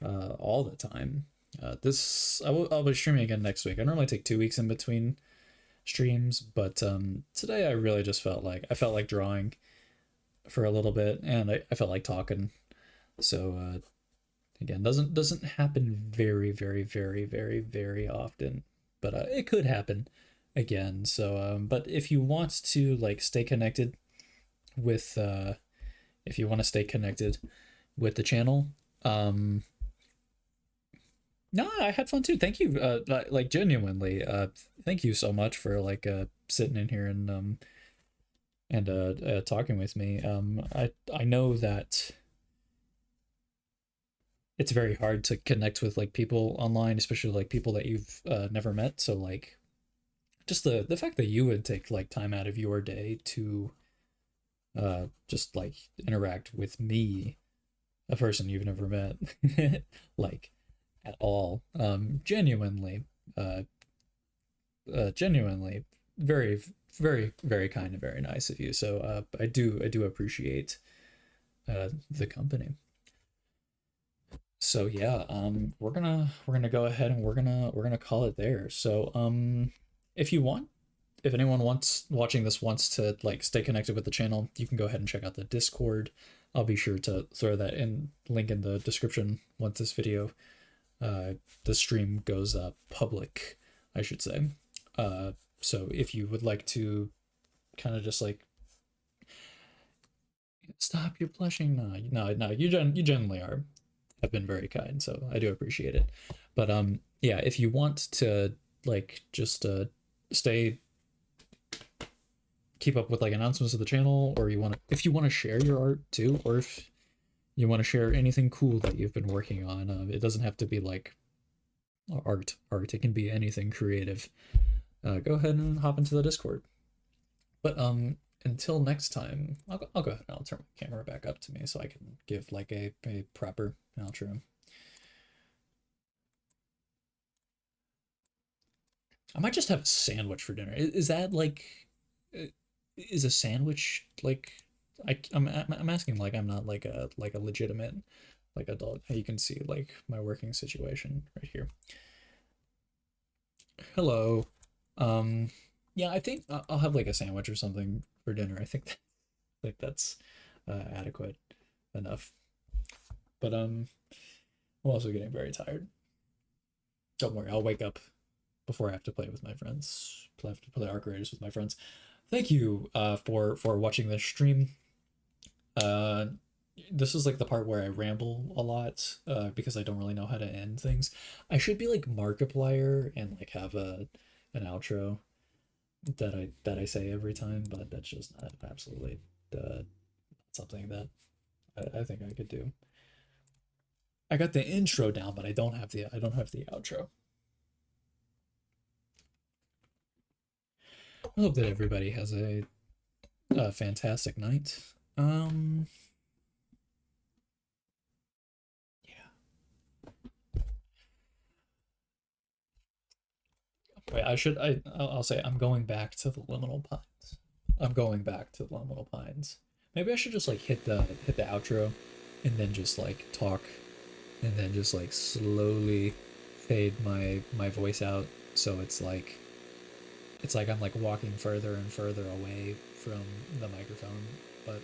S1: all the time. I'll be streaming again next week. I normally take 2 weeks in between streams, but today I really just felt like drawing for a little bit, and I felt like talking. So again, doesn't happen very very very very very often, but it could happen again. So but if you want to like stay connected with if you want to stay connected with the channel, no, I had fun too. Thank you. Like genuinely, thank you so much for like sitting in here and talking with me. I know that it's very hard to connect with like people online, especially like people that you've never met. So like just the fact that you would take like time out of your day to just like interact with me, a person you've never met, like at all, genuinely very very very kind and very nice of you. So I do appreciate the company. So yeah, we're gonna go ahead and we're gonna call it there. So if anyone watching this wants to like stay connected with the channel, you can go ahead and check out the Discord. I'll be sure to throw that link in the description once this video the stream goes public, I should say. So if you would like to kind of just like stop your blushing, no, you generally have been very kind, so I do appreciate it. But yeah, if you want to like just keep up with like announcements of the channel, or if you want to share your art too, or if you want to share anything cool that you've been working on, it doesn't have to be like art, it can be anything creative. Go ahead and hop into the Discord. But until next time, I'll go ahead and I'll turn my camera back up to me so I can give like a proper outro. I might just have a sandwich for dinner. Is that like, is a sandwich like, I'm asking like I'm not like a legitimate like adult. You can see like my working situation right here. Hello. Yeah, I think I'll have like a sandwich or something for dinner. I think that's adequate enough. But I'm also getting very tired. Don't worry, I'll wake up before I have to play with my friends. I have to play Arc Raiders with my friends. Thank you for watching this stream. This is like the part where I ramble a lot because I don't really know how to end things. I should be like Markiplier and like have an outro that I say every time, but that's just not absolutely something that I think I could do. I got the intro down, but I don't have the outro. I hope that everybody has a fantastic night. Yeah. Wait, I'll say I'm going back to the Liminal Pines. I'm going back to the Liminal Pines. Maybe I should just like hit the outro and then just like talk and then just like slowly fade my voice out so it's like I'm like walking further and further away from the microphone, but